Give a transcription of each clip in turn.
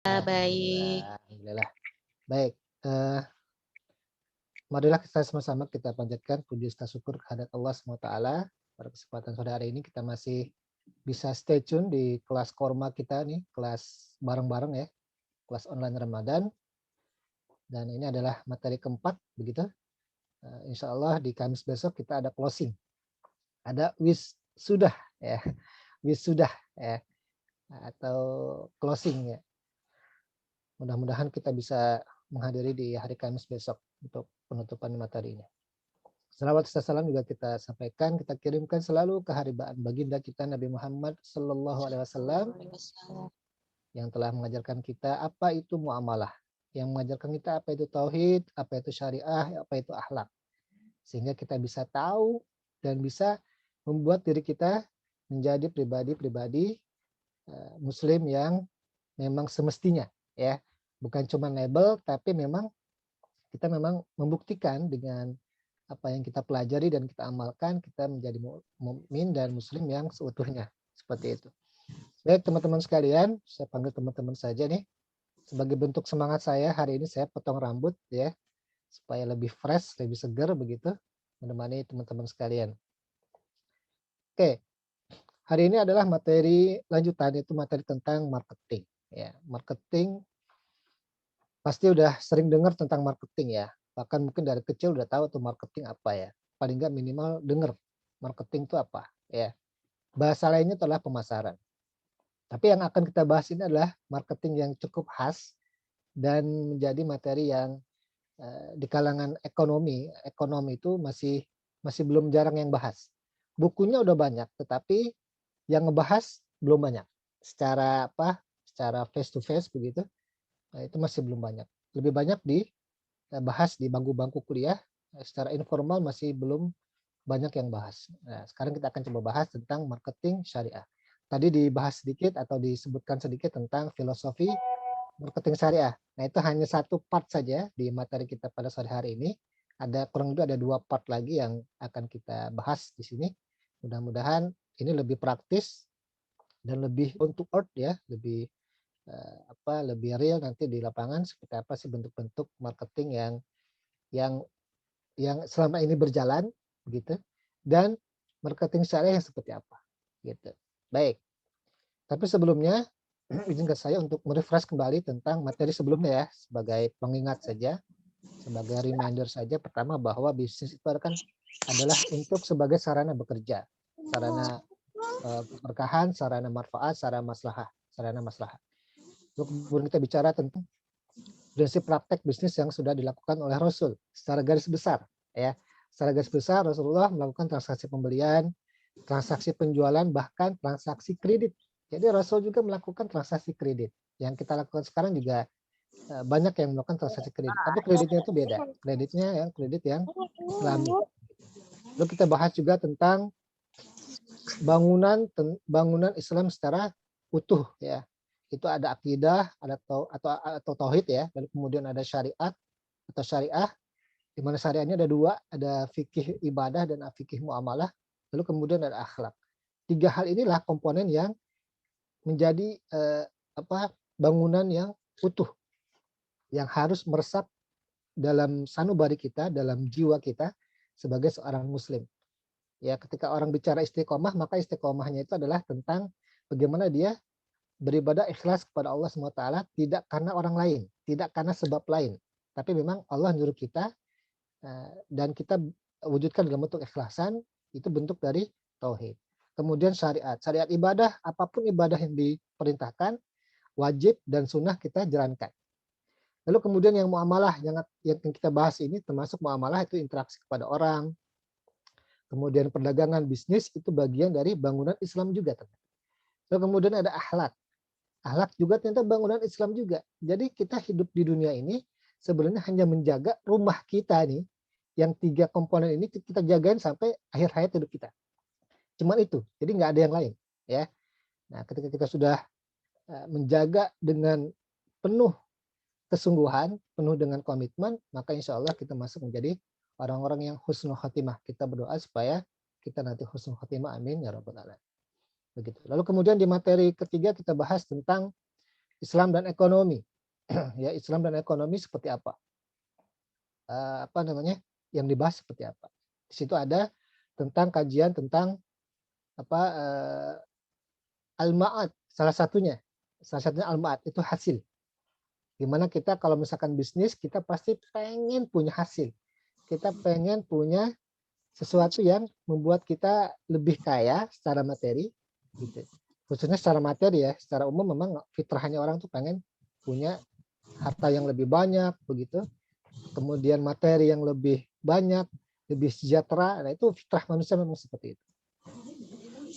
Baik. Alhamdulillah. Baik, marilah kita sama-sama kita panjatkan puji serta syukur kehadirat Allah SWT. Pada kesempatan sore hari ini kita masih bisa stay tune di kelas Korma kita nih, kelas bareng-bareng ya, kelas online Ramadan. Dan ini adalah materi keempat, begitu. Insya Allah di Kamis besok kita ada closing, ada sudah ya, sudah ya, atau closing ya. Mudah-mudahan kita bisa menghadiri di hari Kamis besok untuk penutupan materi ini. Salawat serta salam juga kita sampaikan, kita kirimkan selalu ke haribaan baginda kita Nabi Muhammad Sallallahu Alaihi Wasallam yang telah mengajarkan kita apa itu muamalah, yang mengajarkan kita apa itu tauhid, apa itu syariah, apa itu akhlak, sehingga kita bisa tahu dan bisa membuat diri kita menjadi pribadi-pribadi Muslim yang memang semestinya, ya, bukan cuma label, tapi memang kita memang membuktikan dengan apa yang kita pelajari dan kita amalkan, kita menjadi mukmin dan muslim yang seutuhnya. Seperti itu. Baik teman-teman sekalian, saya panggil teman-teman saja nih. Sebagai bentuk semangat saya, hari ini saya potong rambut ya, supaya lebih fresh, lebih segar begitu, menemani teman-teman sekalian. Oke, hari ini adalah materi lanjutan, itu materi tentang marketing. Ya, marketing, pasti udah sering dengar tentang marketing ya. Bahkan mungkin dari kecil udah tahu tuh marketing apa ya. Paling nggak minimal dengar marketing itu apa ya. Bahasa lainnya adalah pemasaran. Tapi yang akan kita bahas ini adalah marketing yang cukup khas dan menjadi materi yang di kalangan ekonomi itu masih belum jarang yang bahas. Bukunya udah banyak, tetapi yang ngebahas belum banyak. Secara face to face begitu, itu masih belum banyak. Lebih banyak dibahas di bangku-bangku kuliah, secara informal masih belum banyak yang bahas. Nah, sekarang kita akan coba bahas tentang marketing syariah. Tadi dibahas sedikit atau disebutkan sedikit tentang filosofi marketing syariah. Nah, itu hanya satu part saja di materi kita pada sore hari ini. Ada kurang lebih ada 2 part lagi yang akan kita bahas di sini. Mudah-mudahan ini lebih praktis dan lebih untuk earth ya, lebih lebih real nanti di lapangan seperti apa sih bentuk-bentuk marketing yang yang selama ini berjalan begitu, dan marketing syariah yang seperti apa gitu. Baik, tapi sebelumnya izinkan saya untuk merefresh kembali tentang materi sebelumnya ya, sebagai pengingat saja, sebagai reminder saja. Pertama, bahwa bisnis itu adalah untuk sebagai sarana bekerja, sarana keberkahan, sarana manfaat, sarana maslahah. Kemudian kita bicara tentang prinsip praktek bisnis yang sudah dilakukan oleh Rasul secara garis besar ya. Secara garis besar Rasulullah melakukan transaksi pembelian, transaksi penjualan, bahkan transaksi kredit. Jadi Rasul juga melakukan transaksi kredit. Yang kita lakukan sekarang juga banyak yang melakukan transaksi kredit, tapi kreditnya itu beda. Kreditnya yang kredit yang Islami. Lalu kita bahas juga tentang bangunan Islam secara utuh ya. Itu ada akidah, atau tauhid ya, lalu kemudian ada syariat atau syariah, di mana syariahnya ada 2, ada fikih ibadah dan fikih muamalah, lalu kemudian ada akhlak. 3 hal inilah komponen yang menjadi bangunan yang utuh, yang harus meresap dalam sanubari kita, dalam jiwa kita sebagai seorang muslim. Ya, ketika orang bicara istiqomah, maka istiqomahnya itu adalah tentang bagaimana dia beribadah ikhlas kepada Allah SWT, tidak karena orang lain, tidak karena sebab lain, tapi memang Allah nyuruh kita dan kita wujudkan dalam bentuk ikhlasan, itu bentuk dari tauhid. Kemudian syariat ibadah, apapun ibadah yang diperintahkan, wajib dan sunnah kita jalankan. Lalu kemudian yang muamalah, yang kita bahas ini termasuk muamalah itu interaksi kepada orang, kemudian perdagangan, bisnis, itu bagian dari bangunan Islam juga. Lalu kemudian ada akhlak. Akhlak juga ternyata bangunan Islam juga. Jadi kita hidup di dunia ini sebenarnya hanya menjaga rumah kita nih, yang 3 komponen ini kita jagain sampai akhir hayat hidup kita. Cuman itu, jadi nggak ada yang lain. Ya. Nah, ketika kita sudah menjaga dengan penuh kesungguhan, penuh dengan komitmen, maka insya Allah kita masuk menjadi orang-orang yang husnul khotimah. Kita berdoa supaya kita nanti husnul khotimah, amin ya rabbal alamin. Begitu. Lalu kemudian di materi ketiga kita bahas tentang Islam dan ekonomi. Ya, Islam dan ekonomi seperti apa? Apa namanya? Yang dibahas seperti apa? Di situ ada tentang kajian tentang apa al-ma'ad salah satunya. Salah satunya al-ma'ad itu hasil. Gimana kita kalau misalkan bisnis kita pasti pengen punya hasil. Kita pengen punya sesuatu yang membuat kita lebih kaya secara materi gitu. Khususnya secara materi ya, secara umum memang fitrahnya orang tuh pengen punya harta yang lebih banyak begitu. Kemudian materi yang lebih banyak, lebih sejahtera. Nah, itu fitrah manusia memang seperti itu.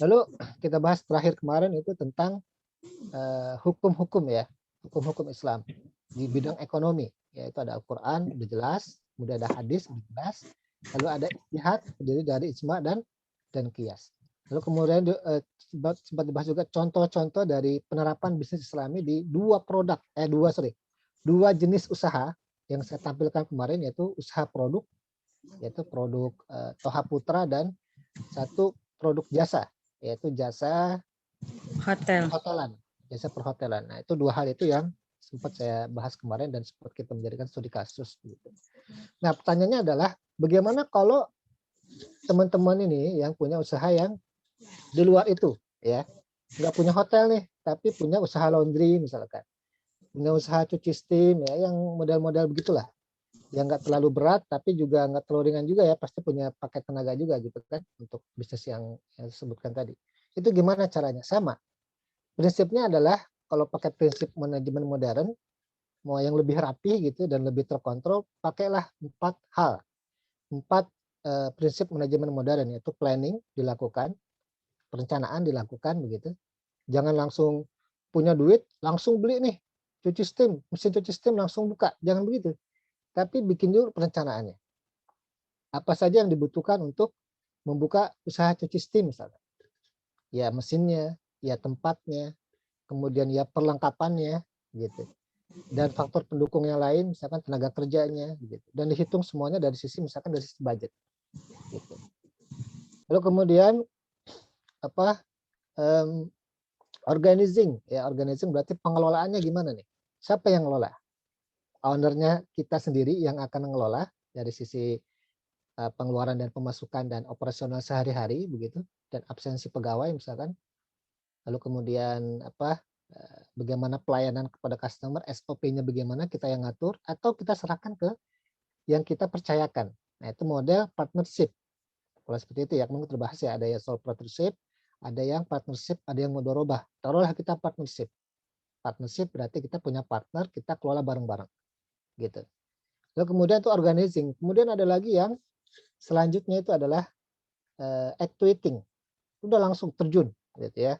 Lalu kita bahas terakhir kemarin itu tentang hukum-hukum ya, hukum-hukum Islam di bidang ekonomi, yaitu ada Al-Quran, udah jelas, kemudian ada hadis, udah jelas, lalu ada ijtihad, terdiri dari ijma dan qiyas. Lalu kemudian sempat dibahas juga contoh-contoh dari penerapan bisnis Islami di dua jenis usaha yang saya tampilkan kemarin, yaitu usaha produk, yaitu produk Toha Putra, dan satu produk jasa, yaitu jasa Hotel. perhotelan, jasa perhotelan. Nah, itu dua hal itu yang sempat saya bahas kemarin dan sempat kita menjadikan studi kasus gitu. Nah, pertanyaannya adalah bagaimana kalau teman-teman ini yang punya usaha yang di luar itu, ya, nggak punya hotel nih, tapi punya usaha laundry misalkan, punya usaha cuci steam, ya, yang model-model begitulah, yang nggak terlalu berat, tapi juga nggak terlalu ringan juga ya, pasti punya paket tenaga juga gitu kan, untuk bisnis yang disebutkan tadi. Itu gimana caranya? Sama. Prinsipnya adalah kalau pakai prinsip manajemen modern, mau yang lebih rapi gitu dan lebih terkontrol, pakailah 4 hal. 4 prinsip manajemen modern, yaitu planning dilakukan, perencanaan dilakukan begitu. Jangan langsung punya duit, langsung beli nih cuci steam, mesin cuci steam langsung buka. Jangan begitu. Tapi bikin dulu perencanaannya. Apa saja yang dibutuhkan untuk membuka usaha cuci steam misalnya. Ya mesinnya, ya tempatnya, kemudian ya perlengkapannya gitu. Dan faktor pendukung yang lain, misalkan tenaga kerjanya gitu. Dan dihitung semuanya dari sisi misalkan dari sisi budget gitu. Lalu kemudian apa organizing, ya organizing berarti pengelolaannya gimana nih? Siapa yang ngelola? Ownernya kita sendiri yang akan mengelola dari sisi pengeluaran dan pemasukan dan operasional sehari-hari begitu, dan absensi pegawai misalkan. Lalu kemudian apa? Bagaimana pelayanan kepada customer, SOP-nya bagaimana kita yang ngatur, atau kita serahkan ke yang kita percayakan. Nah, itu model partnership. Kalau seperti itu ya, memang terbahas ya, ada yang sole partnership, ada yang partnership, ada yang mudharabah. Taruhlah kita partnership. Partnership berarti kita punya partner, kita kelola bareng-bareng. Gitu. Lalu kemudian itu organizing. Kemudian ada lagi yang selanjutnya itu adalah actuating. Udah langsung terjun gitu ya.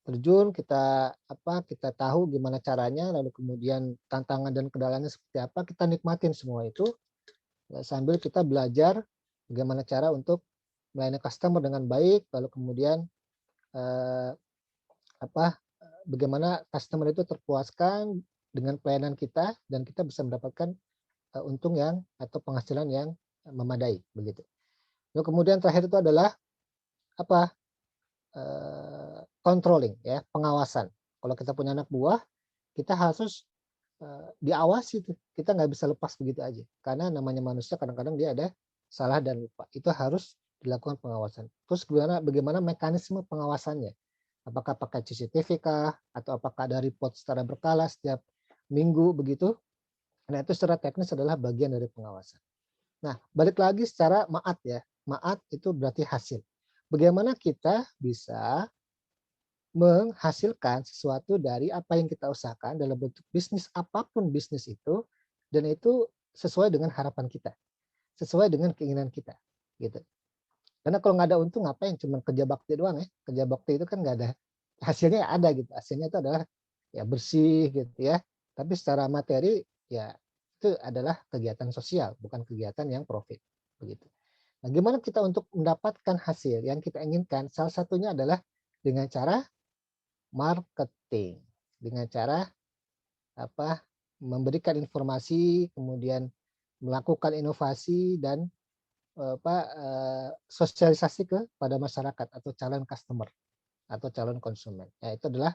Terjun, kita tahu gimana caranya, lalu kemudian tantangan dan kendalanya seperti apa, kita nikmatin semua itu sambil kita belajar bagaimana cara untuk melayani customer dengan baik, lalu kemudian bagaimana customer itu terpuaskan dengan pelayanan kita dan kita bisa mendapatkan untung yang atau penghasilan yang memadai begitu. Lalu kemudian terakhir itu adalah apa? Controlling ya, pengawasan. Kalau kita punya anak buah, kita harus diawasi tuh. Kita nggak bisa lepas begitu aja. Karena namanya manusia kadang-kadang dia ada salah dan lupa. Itu harus dilakukan pengawasan. Terus bagaimana mekanisme pengawasannya? Apakah pakai CCTV kah? Atau apakah ada report secara berkala setiap minggu begitu? Nah, itu secara teknis adalah bagian dari pengawasan. Nah, balik lagi secara maat ya. Maat itu berarti hasil. Bagaimana kita bisa menghasilkan sesuatu dari apa yang kita usahakan dalam bentuk bisnis, apapun bisnis itu, dan itu sesuai dengan harapan kita, sesuai dengan keinginan kita, gitu. Karena kalau nggak ada untung, ngapain cuma kerja bakti doang ya? Kerja bakti itu kan nggak ada hasilnya, ada gitu. Hasilnya itu adalah ya bersih gitu ya. Tapi secara materi ya itu adalah kegiatan sosial, bukan kegiatan yang profit, begitu. Nah, gimana kita untuk mendapatkan hasil yang kita inginkan? Salah satunya adalah dengan cara marketing, dengan cara memberikan informasi, kemudian melakukan inovasi dan sosialisasi kepada masyarakat atau calon customer atau calon konsumen. Ya, itu adalah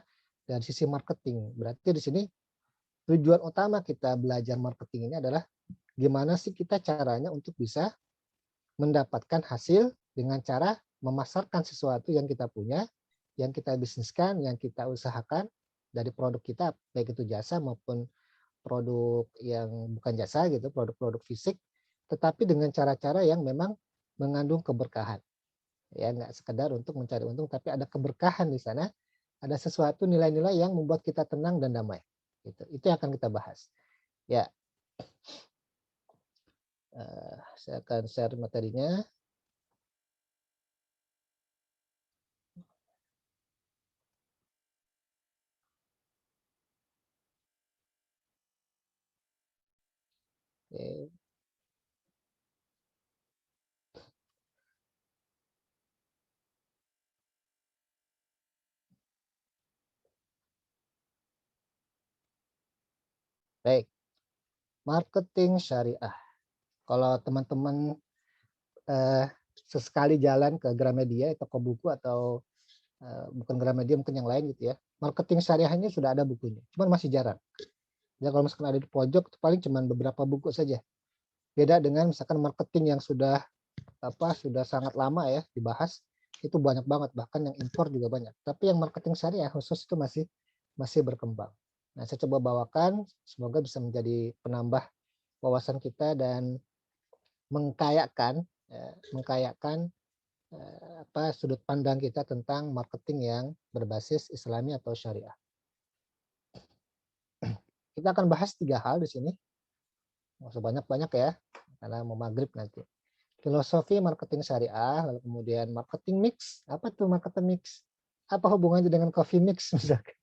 dari sisi marketing. Berarti di sini tujuan utama kita belajar marketing ini adalah gimana sih kita caranya untuk bisa mendapatkan hasil dengan cara memasarkan sesuatu yang kita punya, yang kita bisniskan, yang kita usahakan dari produk kita, baik itu jasa maupun produk yang bukan jasa gitu, produk-produk fisik, tetapi dengan cara-cara yang memang mengandung keberkahan. Ya, nggak sekedar untuk mencari untung, tapi ada keberkahan di sana, ada sesuatu nilai-nilai yang membuat kita tenang dan damai. Itu yang akan kita bahas. Ya, saya akan share materinya. Oke. Baik, marketing syariah. Kalau teman-teman sesekali jalan ke Gramedia, toko buku atau bukan Gramedia mungkin yang lain gitu ya, marketing syariahnya sudah ada bukunya, cuman masih jarang. Ya kalau misalkan ada di pojok itu paling cuman beberapa buku saja. Beda dengan misalkan marketing yang sudah sudah sangat lama ya dibahas, itu banyak banget, bahkan yang impor juga banyak. Tapi yang marketing syariah khusus itu masih berkembang. Nah, saya coba bawakan, semoga bisa menjadi penambah wawasan kita dan mengkayakan sudut pandang kita tentang marketing yang berbasis Islami atau syariah. Kita akan bahas 3 hal di sini. Nggak usah banyak-banyak ya, karena mau maghrib nanti. Filosofi marketing syariah, lalu kemudian marketing mix. Apa tuh marketing mix? Apa hubungannya dengan coffee mix misalkan?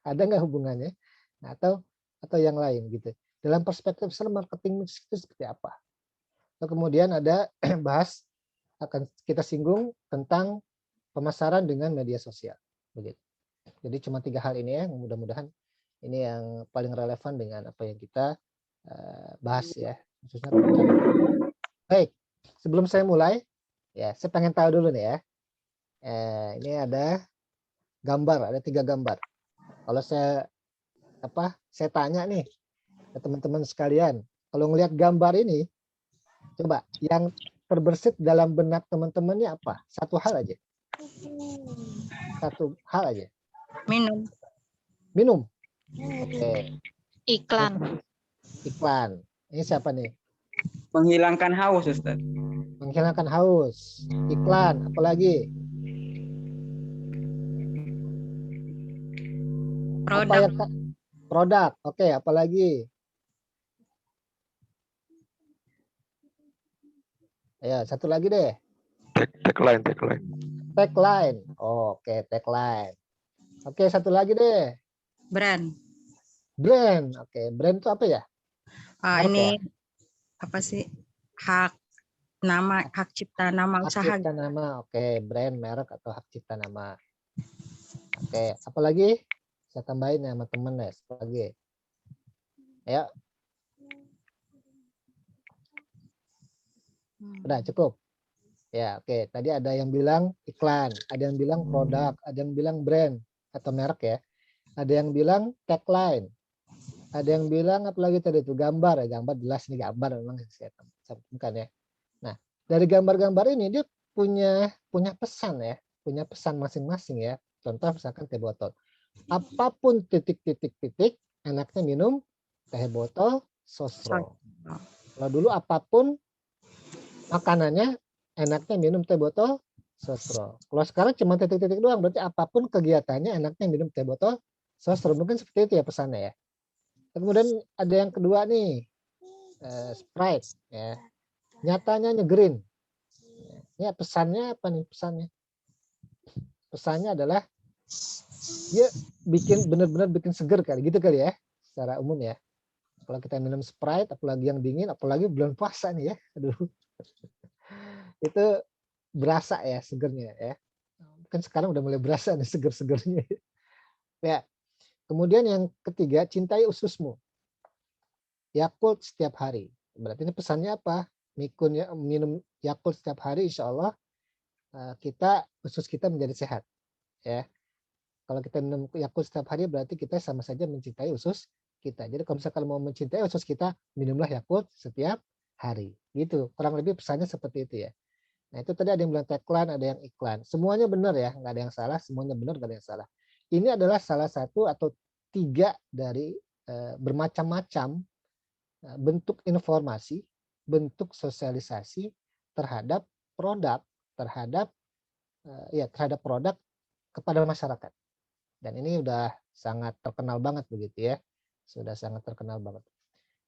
Ada nggak hubungannya? Nah, atau yang lain gitu. Dalam perspektif Islam, marketing mix itu seperti apa? Lalu kemudian ada bahas, akan kita singgung tentang pemasaran dengan media sosial. Begitu. Jadi cuma 3 hal ini ya, mudah-mudahan ini yang paling relevan dengan apa yang kita bahas ya, khususnya tentang. Baik, sebelum saya mulai, ya saya pengen tahu dulu nih ya. Ini ada gambar, ada 3 gambar. Kalau saya tanya nih ke teman-teman sekalian, kalau ngelihat gambar ini, coba yang terbersit dalam benak teman-teman ini apa? Satu hal aja. Satu hal aja. Minum. Minum. Oke. Iklan. Iklan. Ini siapa nih? Menghilangkan haus, Ustaz. Menghilangkan haus. Iklan, apalagi? Produk. Produk. Oke, apalagi? Ya, satu lagi deh. Tagline. Tagline. Oke, tagline. Oke, satu lagi deh. Brand. Brand. Oke, brand itu apa ya? Ini ya? Apa sih? Hak cipta nama usaha. Hak cipta nama. Oke, brand, merek atau hak cipta nama. Oke, apalagi? Saya tambahin ya sama temen ya, lagi. Ayo. Udah cukup. Ya, oke. Tadi ada yang bilang iklan, ada yang bilang produk, ada yang bilang brand atau merek ya. Ada yang bilang tagline. Ada yang bilang apalagi tadi itu gambar ya, gambar jelas nih gambar memang saya temukan ya. Nah, dari gambar-gambar ini dia punya pesan ya, punya pesan masing-masing ya. Contoh misalkan teh botol. Apapun titik-titik enaknya minum teh botol sosro. Kalau dulu apapun makanannya enaknya minum teh botol sosro. Kalau sekarang cuma titik-titik doang, berarti apapun kegiatannya enaknya minum teh botol sosro. Mungkin seperti itu ya pesannya ya. Kemudian ada yang kedua nih, Sprite ya. Nyatanya nyegerin. Ya pesannya apa nih pesannya? Pesannya adalah dia benar-benar bikin seger kali gitu kali ya, secara umum ya. Kalau kita minum Sprite, apalagi yang dingin, apalagi bulan puasa nih ya, aduh, itu berasa ya segernya ya. Mungkin sekarang udah mulai berasa nih seger-segernya. Ya. Kemudian yang ketiga, cintai ususmu. Yakult setiap hari. Berarti ini pesannya apa? Minum Yakult setiap hari, insya Allah usus kita menjadi sehat. Ya. Kalau kita minum Yakult setiap hari berarti kita sama saja mencintai usus kita. Jadi kalau misalkan mau mencintai usus kita, minumlah Yakult setiap hari. Gitu. Kurang lebih pesannya seperti itu ya. Nah itu tadi ada yang bilang tagline, ada yang iklan. Semuanya benar ya, nggak ada yang salah. Semuanya benar, nggak ada yang salah. Ini adalah salah satu atau 3 dari bermacam-macam bentuk informasi, bentuk sosialisasi terhadap produk, terhadap terhadap produk kepada masyarakat. Dan ini udah sangat terkenal banget begitu ya. Sudah sangat terkenal banget.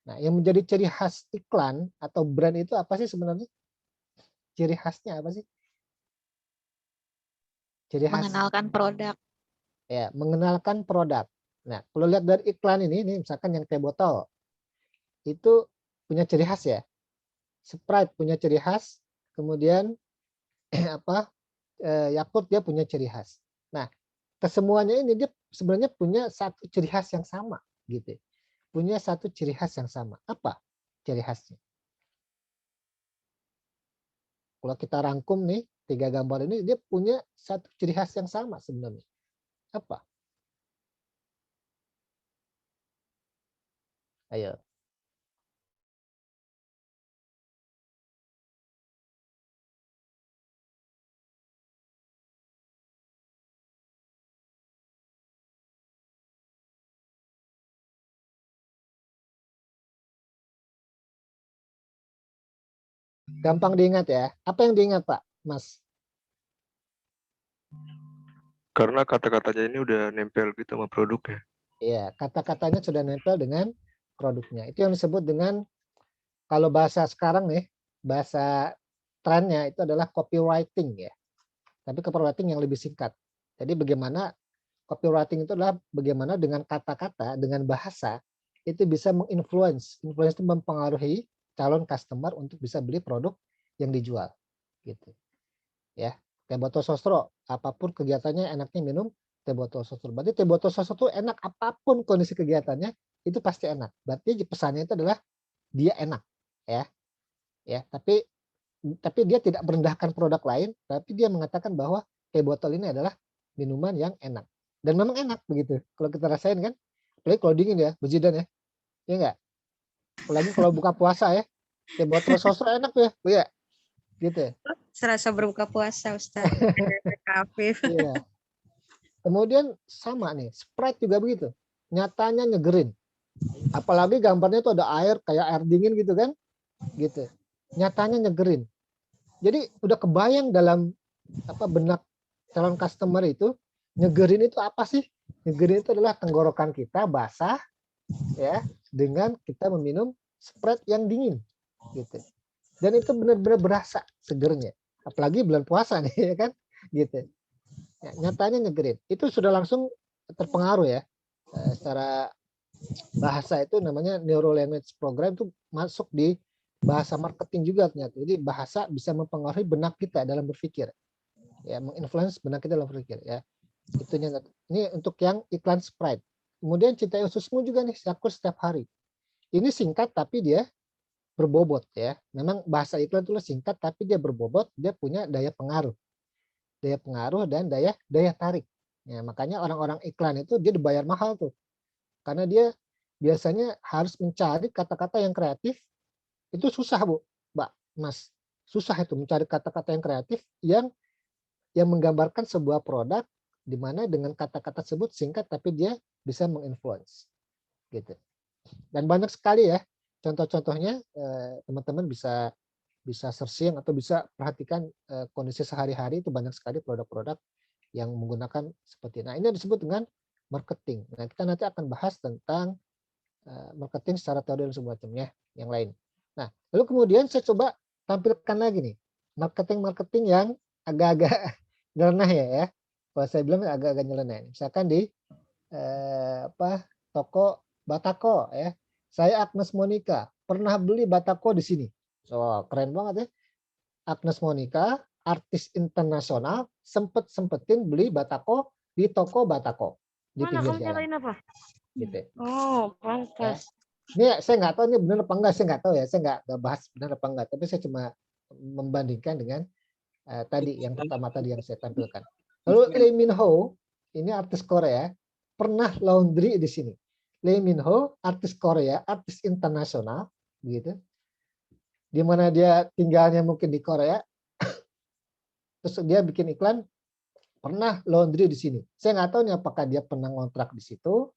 Nah, yang menjadi ciri khas iklan atau brand itu apa sih sebenarnya? Ciri khasnya apa sih? Ciri khas Mengenalkan produk. ya, mengenalkan produk. Nah, kalau lihat dari iklan ini misalkan yang teh botol itu punya ciri khas ya. Sprite punya ciri khas, kemudian Yakult dia punya ciri khas. Nah, kesemuanya ini dia sebenarnya punya satu ciri khas yang sama gitu. Punya satu ciri khas yang sama. Apa ciri khasnya? Kalau kita rangkum nih 3 gambar ini dia punya satu ciri khas yang sama sebenarnya. Apa? Ayo. Gampang diingat ya. Apa yang diingat Pak, Mas? Karena kata-katanya ini udah nempel gitu sama produknya. Iya, kata-katanya sudah nempel dengan produknya. Itu yang disebut dengan, kalau bahasa sekarang nih, bahasa trennya itu adalah copywriting ya. Tapi copywriting yang lebih singkat. Jadi bagaimana copywriting itu adalah bagaimana dengan kata-kata, dengan bahasa, itu bisa menginfluence. Influence itu mempengaruhi calon customer untuk bisa beli produk yang dijual. Gitu. Ya, teh botol sosro, apapun kegiatannya enaknya minum teh botol sosro. Berarti teh botol sosro itu enak apapun kondisi kegiatannya, itu pasti enak. Berarti pesannya itu adalah dia enak, ya. Ya, tapi dia tidak merendahkan produk lain, tapi dia mengatakan bahwa teh botol ini adalah minuman yang enak. Dan memang enak begitu. Kalau kita rasain kan, apalagi kalau dingin ya, bejidan ya. Iya enggak? Apalagi kalau buka puasa ya, teh botol sosro enak tuh ya. Iya. Gitu. Serasa berbuka puasa, Ustaz. Afif. Iya. Kemudian sama nih, Sprite juga begitu. Nyatanya nyegerin. Apalagi gambarnya tuh ada air, kayak air dingin gitu kan. Gitu. Nyatanya nyegerin. Jadi udah kebayang dalam benak calon customer itu, nyegerin itu apa sih? Nyegerin itu adalah tenggorokan kita basah ya dengan kita meminum Sprite yang dingin gitu. Dan itu benar-benar berasa segernya. Apalagi bulan puasa nih ya kan gitu. Ya, nyatanya nyegerin. Itu sudah langsung terpengaruh ya. Secara bahasa itu namanya Neuro Language Program, itu masuk di bahasa marketing juga ternyata. Jadi bahasa bisa mempengaruhi benak kita dalam berpikir. Ya, menginfluence benak kita dalam berpikir ya. Itunya. Ini untuk yang iklan Sprite. Kemudian cintai ususmu juga nih, Yakult setiap hari. Ini singkat tapi dia berbobot ya. Memang bahasa iklan itu singkat tapi dia berbobot, dia punya daya pengaruh. Daya pengaruh dan daya tarik. Ya, makanya orang-orang iklan itu dia dibayar mahal tuh. Karena dia biasanya harus mencari kata-kata yang kreatif. Itu susah, Bu, Mbak, Mas. Susah itu mencari kata-kata yang kreatif yang menggambarkan sebuah produk di mana dengan kata-kata tersebut singkat tapi dia bisa menginfluence. Gitu. Dan banyak sekali ya contoh-contohnya, teman-teman bisa searching atau bisa perhatikan kondisi sehari-hari, itu banyak sekali produk-produk yang menggunakan seperti ini. Nah, ini disebut dengan marketing. Nah, kita nanti akan bahas tentang marketing secara teori dan semacamnya yang lain. Nah, lalu kemudian saya coba tampilkan lagi nih marketing yang agak-agak nyeleneh ya. Kalau saya bilang agak-agak nyeleneh. Misalkan di toko Batako ya. Saya Agnes Monica, pernah beli Batako di sini. Oh, keren banget ya. Agnes Monica, artis internasional, sempetin beli Batako di toko Batako di pinggir jalan. Apa? Gitu. Oh, Ya. pantas. Ini saya nggak tahu ini benar apa enggak, saya nggak tahu ya. Saya nggak bahas benar apa enggak, tapi saya cuma membandingkan dengan tadi yang pertama tadi yang saya tampilkan. Lalu Lee Min Ho ini artis Korea, pernah laundry di sini. Lee Min Ho, artis Korea, artis internasional, gitu. Di mana dia tinggalnya mungkin di Korea, terus dia bikin iklan, pernah laundry di sini. Saya nggak tahu nih apakah dia pernah ngontrak di situ,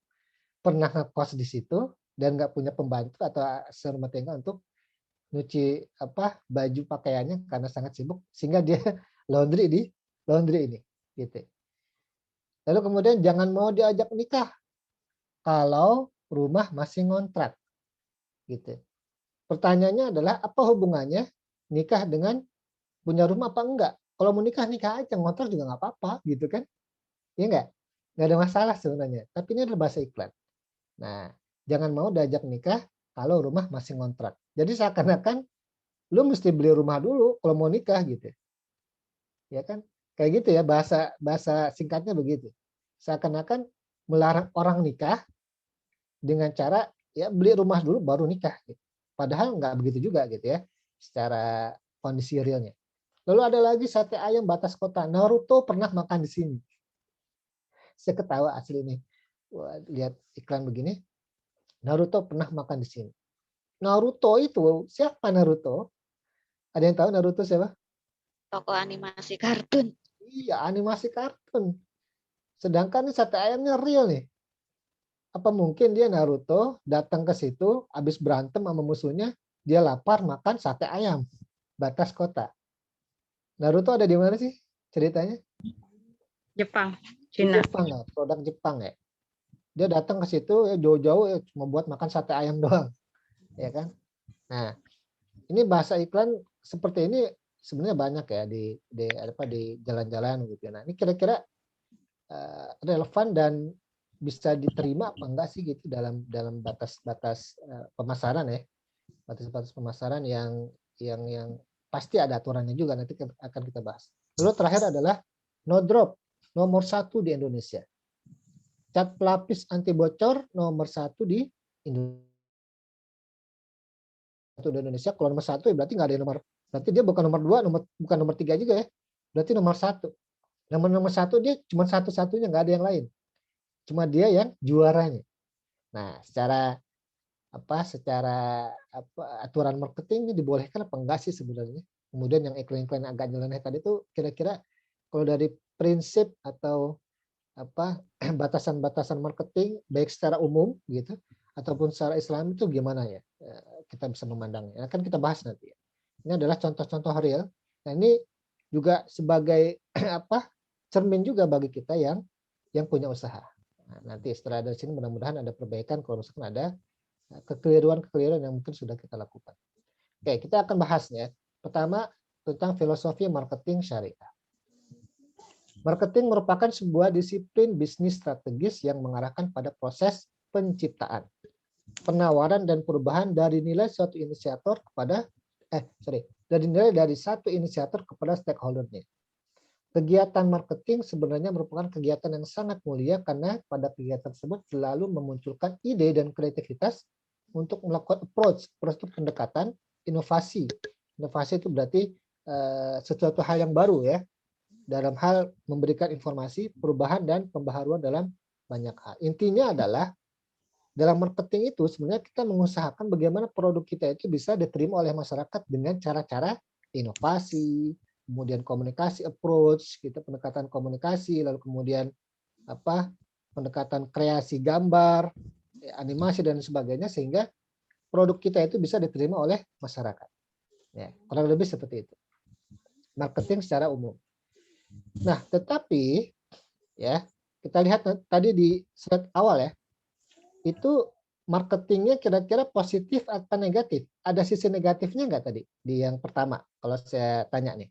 pernah ngekos di situ, dan nggak punya pembantu atau serumah tangga untuk nyuci baju pakaiannya karena sangat sibuk, sehingga dia laundry ini, gitu. Lalu kemudian jangan mau diajak nikah kalau rumah masih ngontrak, gitu. Pertanyaannya adalah apa hubungannya nikah dengan punya rumah apa enggak? Kalau mau nikah nikah aja, ngontrak juga nggak apa-apa, gitu kan? Iya nggak? Nggak ada masalah sebenarnya. Tapi ini adalah bahasa iklan. Nah, jangan mau diajak nikah kalau rumah masih ngontrak. Jadi seakan-akan lu mesti beli rumah dulu kalau mau nikah, gitu. Ya kan? Kayak gitu ya, bahasa singkatnya begitu. Seakan-akan melarang orang nikah dengan cara ya beli rumah dulu baru nikah, gitu. Padahal nggak begitu juga, gitu ya, secara kondisi realnya. Lalu ada lagi sate ayam batas kota. Naruto pernah makan di sini. Saya ketawa asli nih. Wah, lihat iklan begini. Naruto pernah makan di sini. Naruto itu siapa Naruto? Ada yang tahu Naruto siapa? Toko animasi kartun. Iya, animasi kartun. Sedangkan ini sate ayamnya real nih. Apa mungkin dia Naruto datang ke situ, habis berantem sama musuhnya, dia lapar makan sate ayam batas kota. Naruto ada di mana sih ceritanya? Jepang, Di Cina. Jepang ya, produk Jepang ya. Dia datang ke situ ya jauh-jauh ya cuma buat makan sate ayam doang, ya kan? Nah, ini bahasa iklan seperti ini sebenarnya banyak ya di jalan-jalan gitu. Nah, ini kira-kira relevan dan bisa diterima apa enggak sih gitu dalam batas-batas pemasaran ya, batas-batas pemasaran yang pasti ada aturannya juga, nanti akan kita bahas. Lalu terakhir adalah no drop nomor 1 di Indonesia. Cat pelapis anti bocor nomor 1 di Indonesia. Kalau nomor 1 ya berarti nggak ada nomor, berarti dia bukan nomor 2, bukan nomor 3 juga ya. Berarti nomor 1. Nomor 1 dia cuma satu-satunya, nggak ada yang lain. Cuma dia yang juaranya. Nah, secara aturan marketing dibolehkan apa enggak sih sebenarnya? Kemudian yang iklan-iklan agak nyeleneh tadi itu kira-kira kalau dari prinsip atau batasan-batasan marketing baik secara umum gitu ataupun secara Islam itu gimana ya kita bisa memandangnya? Kan kita bahas nanti. Ini adalah contoh-contoh real. Nah, ini juga sebagai cermin juga bagi kita yang punya usaha. Nah, nanti setelah dari sini mudah-mudahan ada perbaikan kalau misalkan ada kekeliruan-kekeliruan yang mungkin sudah kita lakukan. Oke, kita akan bahasnya. Pertama tentang filosofi marketing syariah. Marketing merupakan sebuah disiplin bisnis strategis yang mengarahkan pada proses penciptaan, penawaran dan perubahan dari nilai suatu inisiator kepada dari satu inisiator kepada stakeholder-nya. Kegiatan marketing sebenarnya merupakan kegiatan yang sangat mulia karena pada kegiatan tersebut selalu memunculkan ide dan kreativitas untuk melakukan approach itu pendekatan, inovasi. Inovasi itu berarti sesuatu hal yang baru ya, dalam hal memberikan informasi, perubahan, dan pembaharuan dalam banyak hal. Intinya adalah dalam marketing itu sebenarnya kita mengusahakan bagaimana produk kita itu bisa diterima oleh masyarakat dengan cara-cara inovasi, kemudian komunikasi approach, gitu, pendekatan komunikasi, lalu kemudian pendekatan kreasi gambar, animasi dan sebagainya sehingga produk kita itu bisa diterima oleh masyarakat. Ya, kurang lebih seperti itu. Marketing secara umum. Nah, tetapi ya kita lihat tadi di slide awal ya, itu marketingnya kira-kira positif atau negatif? Ada sisi negatifnya nggak tadi di yang pertama? Kalau saya tanya nih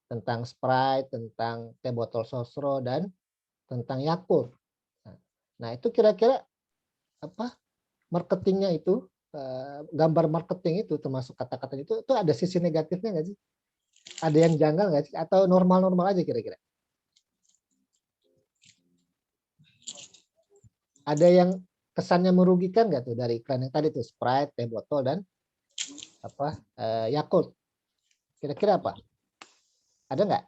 tentang Sprite, tentang teh botol sosro dan tentang Yakult. Nah, itu kira-kira marketingnya itu gambar marketing itu termasuk kata-kata itu ada sisi negatifnya nggak sih? Ada yang janggal nggak sih? Atau normal-normal aja kira-kira? Ada yang kesannya merugikan nggak tuh dari iklan yang tadi tuh Sprite, teh botol dan Yakult? Kira-kira apa? Ada nggak?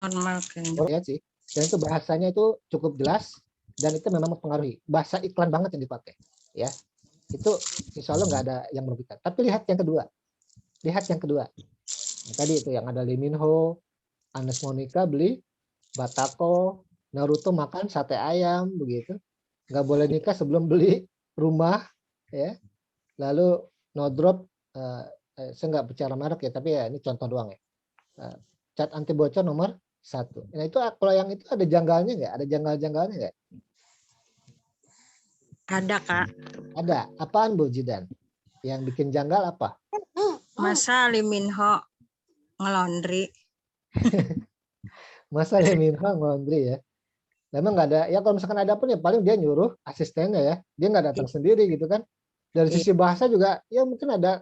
Formal kayaknya. Lihat sih. Dan itu bahasanya itu cukup jelas dan itu memang mempengaruhi. Bahasa iklan banget yang dipakai. Ya. Itu insya Allah nggak ada yang merugikan. Tapi lihat yang kedua. Lihat yang kedua. Nah, tadi itu yang ada Lee Min Ho, Agnes Monica beli batako, Naruto makan sate ayam begitu. Nggak boleh nikah sebelum beli rumah, ya. Lalu no drop, saya nggak bicara merek ya, tapi ya ini contoh doang ya. Cat anti bocor nomor 1. Nah itu kalau yang itu ada janggalnya nggak? Ada janggal-janggalnya nggak? Ada, Kak. Ada. Apaan Bu Jidan? Yang bikin janggal apa? Masa Lee Min Ho ngelondri? Masa Lee Min Ho ngondri ya? Memang nggak ada. Ya kalau misalkan ada pun ya paling dia nyuruh asistennya ya. Dia nggak datang sendiri gitu kan. Dari sisi bahasa juga ya mungkin ada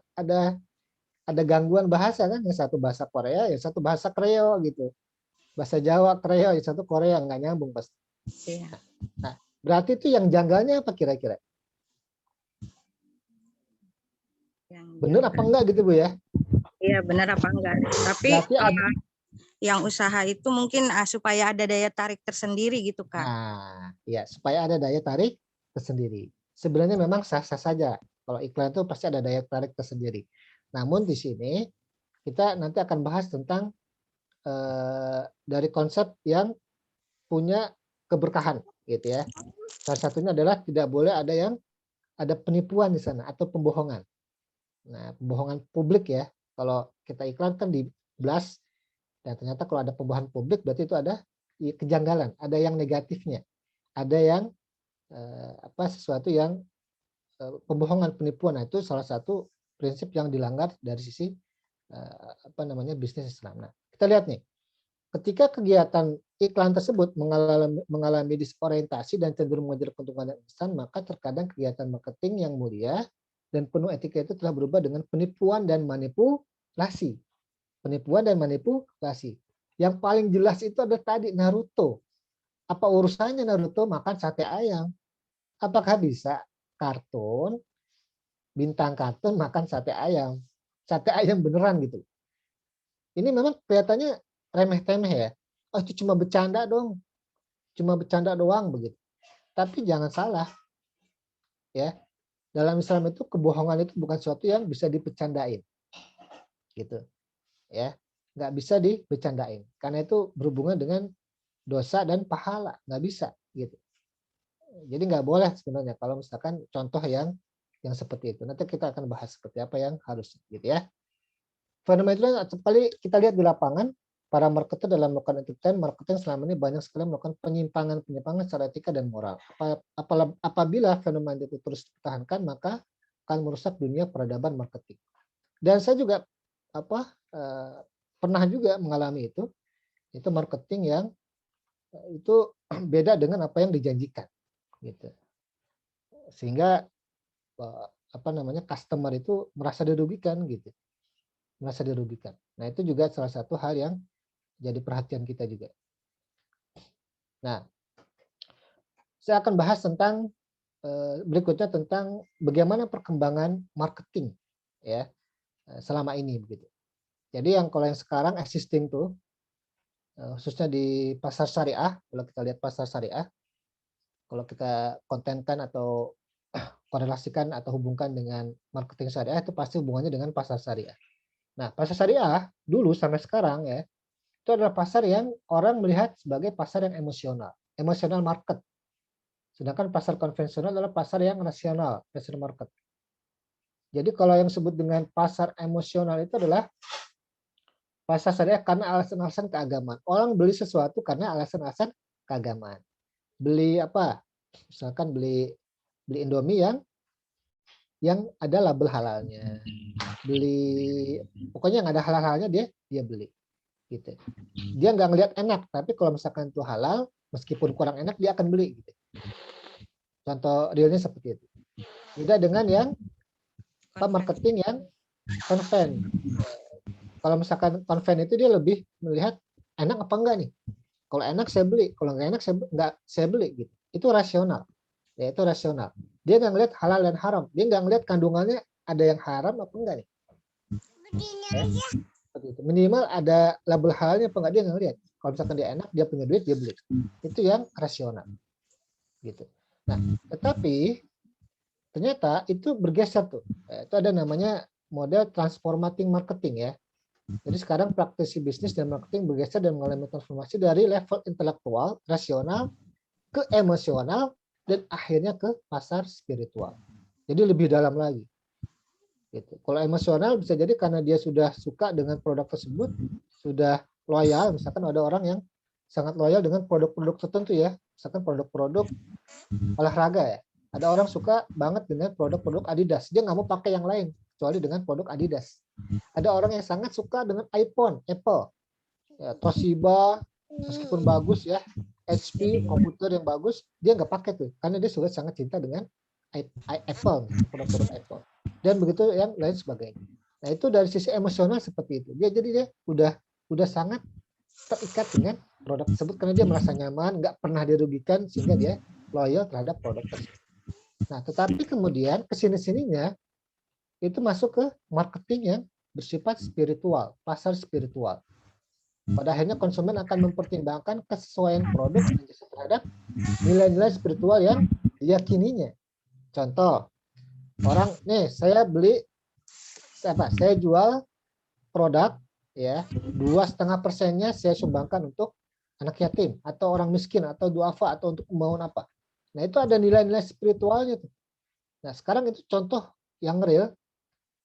gangguan bahasa kan. Yang satu bahasa Korea, yang satu bahasa Kreo gitu. Bahasa Jawa Kreo, yang satu Korea nggak nyambung pasti. Iya. Nah, berarti itu yang janggalnya apa kira-kira? Bener apa enggak gitu Bu ya? Iya, benar apa enggak? Tapi Berarti ada, yang usaha itu mungkin supaya ada daya tarik tersendiri gitu, Kak. nah, ya supaya ada daya tarik tersendiri. Sebenarnya memang sah-sah saja. Kalau iklan itu pasti ada daya tarik tersendiri. Namun di sini kita nanti akan bahas tentang dari konsep yang punya keberkahan, gitu ya. Salah satunya adalah tidak boleh ada penipuan di sana atau pembohongan. Nah, pembohongan publik ya. Kalau kita iklan kan di blast, dan ternyata kalau ada pembohongan publik berarti itu ada kejanggalan, ada yang negatifnya, ada yang sesuatu yang pembohongan, penipuan. Nah, itu salah satu prinsip yang dilanggar dari sisi bisnis Islam. Nah, kita lihat nih, ketika kegiatan iklan tersebut mengalami disorientasi dan cenderung mengejar keuntungan yang instan, maka terkadang kegiatan marketing yang mulia dan penuh etika itu telah berubah dengan penipuan dan manipulasi. Penipuan dan manipulasi. Yang paling jelas itu ada tadi Naruto. Apa urusannya Naruto makan sate ayam? Apakah bisa kartun, bintang kartun makan sate ayam? Sate ayam beneran gitu. Ini memang kelihatannya remeh-temeh ya. Oh itu cuma bercanda dong. Cuma bercanda doang begitu. Tapi jangan salah. Ya. Dalam Islam itu kebohongan itu bukan sesuatu yang bisa dibercandain. Gitu. Ya. Nggak bisa dibercandain. Karena itu berhubungan dengan dosa dan pahala. Nggak bisa. Gitu. Jadi nggak boleh sebenarnya kalau misalkan contoh yang seperti itu. Nanti kita akan bahas seperti apa yang harus. Gitu ya. Fenomena itu sekali kita lihat di lapangan, para marketer dalam melakukan entertain, marketing selama ini banyak sekali melakukan penyimpangan secara etika dan moral. Apabila fenomena itu terus dipertahankan, maka akan merusak dunia peradaban marketing. Dan saya juga pernah juga mengalami itu marketing yang itu beda dengan apa yang dijanjikan, gitu. Sehingga customer itu merasa dirugikan, gitu. Merasa dirugikan. Nah, itu juga salah satu hal yang jadi perhatian kita juga. Nah, saya akan bahas tentang berikutnya tentang bagaimana perkembangan marketing ya selama ini begitu. Jadi kalau yang sekarang existing tuh khususnya di pasar syariah, kalau kita lihat pasar syariah, kalau kita kontenkan atau korelasikan atau hubungkan dengan marketing syariah itu pasti hubungannya dengan pasar syariah. Nah, pasar syariah dulu sampai sekarang ya, itu adalah pasar yang orang melihat sebagai pasar yang emosional market. Sedangkan pasar konvensional adalah pasar yang rasional market. Jadi kalau yang disebut dengan pasar emosional itu adalah pasar syariah karena alasan-alasan keagamaan. Orang beli sesuatu karena alasan-alasan keagamaan. Beli apa? Misalkan beli Indomie yang ada label halalnya. Beli pokoknya yang ada halal-halalnya dia beli. Gitu. Dia nggak ngelihat enak, tapi kalau misalkan itu halal, meskipun kurang enak dia akan beli. Gitu. Contoh realnya seperti itu. Beda dengan yang marketing yang konven. Kalau misalkan konven itu dia lebih melihat enak apa enggak nih. Kalau enak saya beli, kalau nggak enak saya beli. Gitu. Itu rasional. Ya itu rasional. Dia nggak ngelihat halal dan haram. Dia nggak ngelihat kandungannya ada yang haram apa enggak nih. Ya. Minimal ada label halalnya apa enggak dia nggak lihat. Kalau misalkan dia enak, dia punya duit, dia beli. Itu yang rasional. Gitu. Nah, tetapi ternyata itu bergeser tuh. Itu ada namanya model transformating marketing ya. Jadi sekarang praktisi bisnis dan marketing bergeser dan mengalami transformasi dari level intelektual, rasional, ke emosional, dan akhirnya ke pasar spiritual. Jadi lebih dalam lagi. Gitu. Kalau emosional bisa jadi karena dia sudah suka dengan produk tersebut, sudah loyal, misalkan ada orang yang sangat loyal dengan produk-produk tertentu ya, misalkan produk-produk olahraga ya. Ada orang suka banget dengan produk-produk Adidas, dia nggak mau pakai yang lain kecuali dengan produk Adidas. Ada orang yang sangat suka dengan iPhone, Apple, ya, Toshiba, meskipun bagus ya, HP, komputer yang bagus, dia nggak pakai tuh, karena dia sudah sangat cinta dengan Apple, produk-produk Apple, dan begitu yang lain sebagainya. Nah itu dari sisi emosional seperti itu. Jadi dia udah sangat terikat dengan produk tersebut karena dia merasa nyaman, nggak pernah dirugikan sehingga dia loyal terhadap produk tersebut. Nah tetapi kemudian kesini-sininya itu masuk ke marketing yang bersifat spiritual, pasar spiritual. Pada akhirnya konsumen akan mempertimbangkan kesesuaian produk terhadap nilai-nilai spiritual yang diyakininya. Contoh, orang nih saya jual produk ya 2,5%-nya saya sumbangkan untuk anak yatim atau orang miskin atau duafa atau untuk membangun apa. Nah itu ada nilai-nilai spiritualnya tuh. Nah sekarang itu contoh yang real,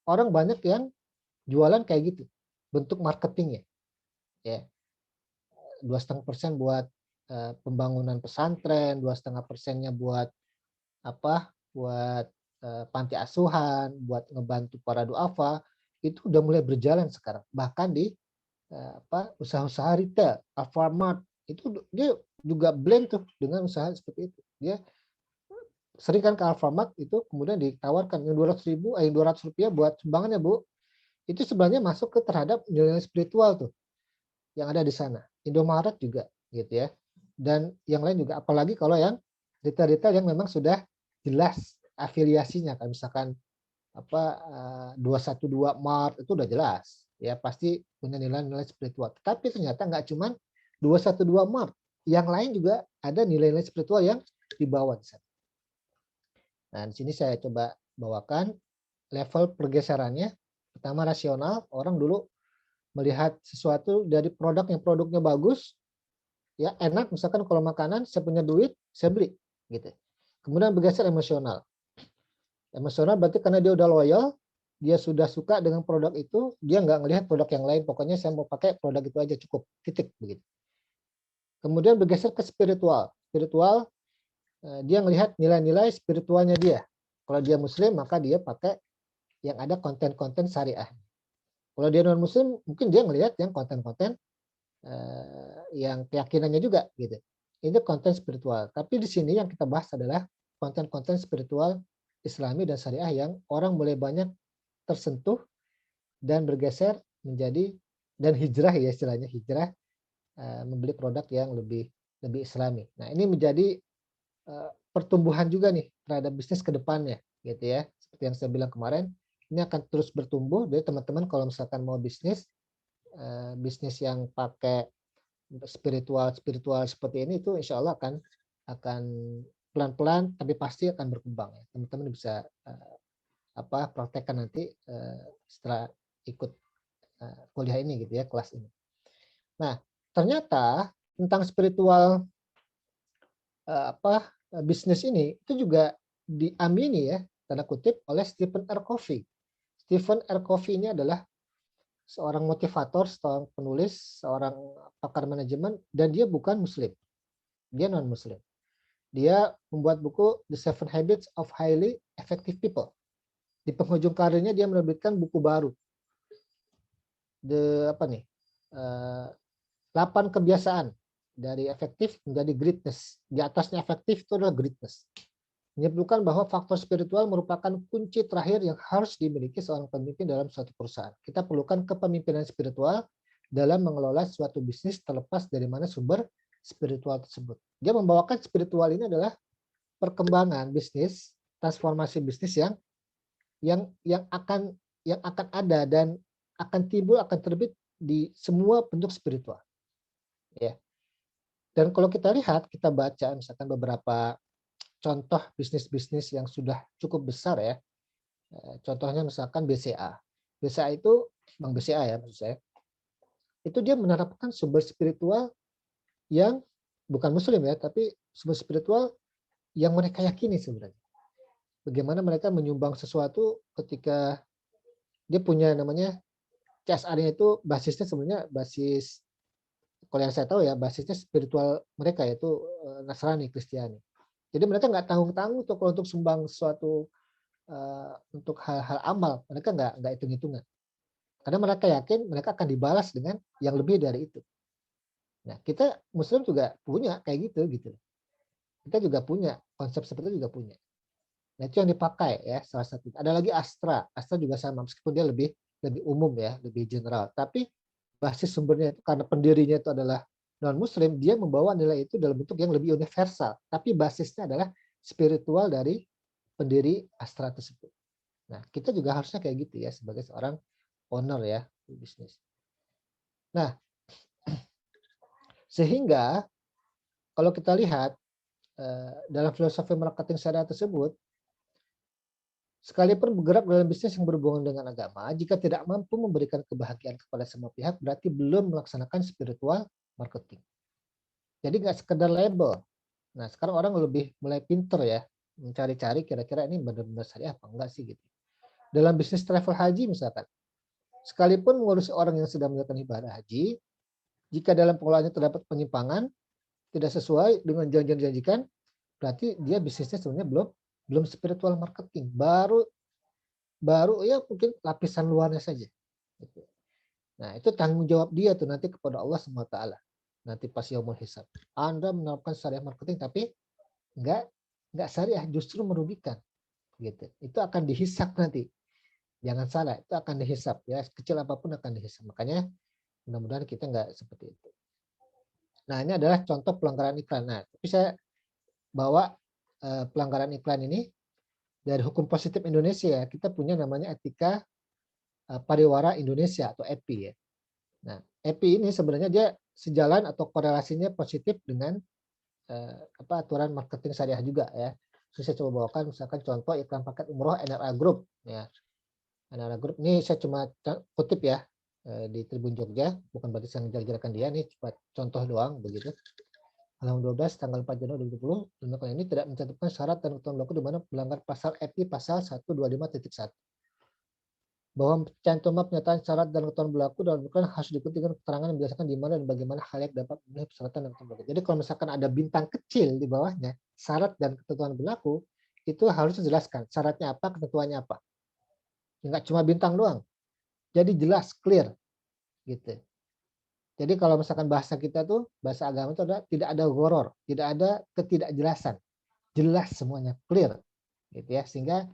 orang banyak yang jualan kayak gitu, bentuk marketingnya. Ya, 2,5% buat pembangunan pesantren, 2,5%-nya buat apa? Buat panti asuhan, buat ngebantu para duafa, itu udah mulai berjalan sekarang. Bahkan di usaha-usaha retail, Alfamart, itu dia juga blend tuh dengan usaha seperti itu. Dia sering kan ke Alfamart itu kemudian ditawarkan yang 200 rupiah buat sumbangannya Bu. Itu sebenarnya masuk ke terhadap nilai spiritual tuh yang ada di sana. Indomaret juga gitu ya. Dan yang lain juga, apalagi kalau yang retail-retail yang memang sudah jelas afiliasinya, kan misalkan 212 Mart itu udah jelas ya, pasti punya nilai-nilai spiritual. Tapi ternyata nggak cuma 212 Mart, yang lain juga ada nilai-nilai spiritual yang dibawa di sana. Nah di sini saya coba bawakan level pergeserannya. Pertama rasional, orang dulu melihat sesuatu dari produk yang produknya bagus, ya enak, misalkan kalau makanan saya punya duit saya beli gitu. Kemudian bergeser emosional. Emosional berarti karena dia udah loyal, dia sudah suka dengan produk itu, dia nggak ngelihat produk yang lain, pokoknya saya mau pakai produk itu aja cukup, titik begitu. Kemudian bergeser ke spiritual. Spiritual dia ngelihat nilai-nilai spiritualnya dia. Kalau dia muslim maka dia pakai yang ada konten-konten syariah. Kalau dia non muslim mungkin dia ngelihat yang konten-konten yang keyakinannya juga gitu. Ini konten spiritual. Tapi di sini yang kita bahas adalah konten-konten spiritual Islami dan syariah yang orang mulai banyak tersentuh dan bergeser menjadi, dan hijrah ya istilahnya, hijrah membeli produk yang lebih Islami. Nah ini menjadi pertumbuhan juga nih terhadap bisnis ke depannya gitu ya. Seperti yang saya bilang kemarin, ini akan terus bertumbuh. Jadi teman-teman kalau misalkan mau bisnis yang pakai spiritual seperti ini, itu insya Allah akan pelan-pelan tapi pasti akan berkembang ya. Teman-teman bisa praktekkan nanti setelah ikut kuliah ini gitu ya, kelas ini. Nah ternyata tentang spiritual bisnis ini itu juga diamini ya, tanda kutip, oleh Stephen R. Covey. Stephen R. Covey ini adalah seorang motivator, seorang penulis, seorang pakar manajemen, dan dia bukan muslim. Dia non-muslim. Dia membuat buku The 7 Habits of Highly Effective People. Di penghujung karirnya dia menerbitkan buku baru. 8 kebiasaan dari efektif menjadi greatness. Di atasnya efektif itu adalah greatness. Menyebutkan bahwa faktor spiritual merupakan kunci terakhir yang harus dimiliki seorang pemimpin dalam suatu perusahaan. Kita perlukan kepemimpinan spiritual dalam mengelola suatu bisnis terlepas dari mana sumber spiritual tersebut. Dia membawakan spiritual ini adalah perkembangan bisnis, transformasi bisnis yang akan ada dan akan timbul, akan terbit di semua bentuk spiritual. Ya. Dan kalau kita lihat, kita baca misalkan beberapa contoh bisnis-bisnis yang sudah cukup besar ya. Contohnya misalkan BCA. BCA itu Bank BCA ya maksud saya. Itu dia menerapkan sumber spiritual yang bukan muslim ya, tapi sumber spiritual yang mereka yakini sebenarnya. Bagaimana mereka menyumbang sesuatu ketika dia punya namanya CSR-nya itu basisnya sebenarnya basis, kalau yang saya tahu ya basisnya spiritual mereka yaitu Nasrani, Kristiani. Jadi mereka nggak tanggung-tanggung tuh kalau untuk sumbang sesuatu untuk hal-hal amal, mereka nggak hitung-hitungan. Karena mereka yakin mereka akan dibalas dengan yang lebih dari itu. Nah, kita Muslim juga punya kayak gitu. Kita juga punya konsep seperti itu juga punya. Nah, itu yang dipakai ya salah satu. Ada lagi Astra. Astra juga sama meskipun dia lebih umum ya, lebih general. Tapi basis sumbernya itu karena pendirinya itu adalah non Muslim, dia membawa nilai itu dalam bentuk yang lebih universal. Tapi basisnya adalah spiritual dari pendiri Astra tersebut. Nah, kita juga harusnya kayak gitu ya sebagai seorang owner ya di bisnis. Nah, sehingga kalau kita lihat dalam filosofi marketing syariah tersebut, sekalipun bergerak dalam bisnis yang berhubungan dengan agama, jika tidak mampu memberikan kebahagiaan kepada semua pihak, berarti belum melaksanakan spiritual marketing. Jadi nggak sekedar label. Nah, sekarang orang lebih mulai pinter ya, mencari-cari kira-kira ini benar-benar syariah apa enggak sih gitu. Dalam bisnis travel haji misalkan, sekalipun mengurusi orang yang sedang melakukan ibadah haji, jika dalam pengelolaannya terdapat penyimpangan, tidak sesuai dengan janji yang dijanjikan, berarti dia bisnisnya sebenarnya belum spiritual marketing, baru ya mungkin lapisan luarnya saja. Nah, itu tanggung jawab dia tuh nanti kepada Allah SWT. Nanti pas yaumul hisab. Anda menerapkan syariah marketing tapi nggak syariah, justru merugikan. Gitu. Itu akan dihisap nanti. Jangan salah, itu akan dihisap ya, kecil apapun akan dihisap. Makanya mudah-mudahan kita nggak seperti itu. Nah, ini adalah contoh pelanggaran iklan. Nah, tapi saya bawa pelanggaran iklan ini dari hukum positif Indonesia ya. Kita punya namanya etika pariwara Indonesia atau EPI ya. Nah, EPI ini sebenarnya dia sejalan atau korelasinya positif dengan aturan marketing syariah juga ya. So, saya coba bawakan misalkan contoh iklan paket umroh NRA Group ya. NRA Group ini saya cuma kutip ya di Tribun Jogja, bukan berarti saya menjelek-jelekan dia, nih cuma contoh doang begitu. Halaman 12 tanggal 4 Januari 2020, lembaga ini tidak mencantumkan syarat dan ketentuan berlaku di mana melanggar pasal EPI pasal 125.1 bahwa cantuman pernyataan syarat dan ketentuan berlaku dalam iklan harus diikuti dengan keterangan yang menjelaskan di mana dan bagaimana hal yang dapat memenuhi persyaratan dan ketentuan. Jadi kalau misalkan ada bintang kecil di bawahnya, syarat dan ketentuan berlaku, itu harus dijelaskan syaratnya apa, ketentuannya apa. Enggak cuma bintang doang. Jadi jelas, clear gitu. Jadi kalau misalkan bahasa kita tuh, bahasa agama itu adalah tidak ada goror, tidak ada ketidakjelasan. Jelas semuanya, clear. Gitu ya, sehingga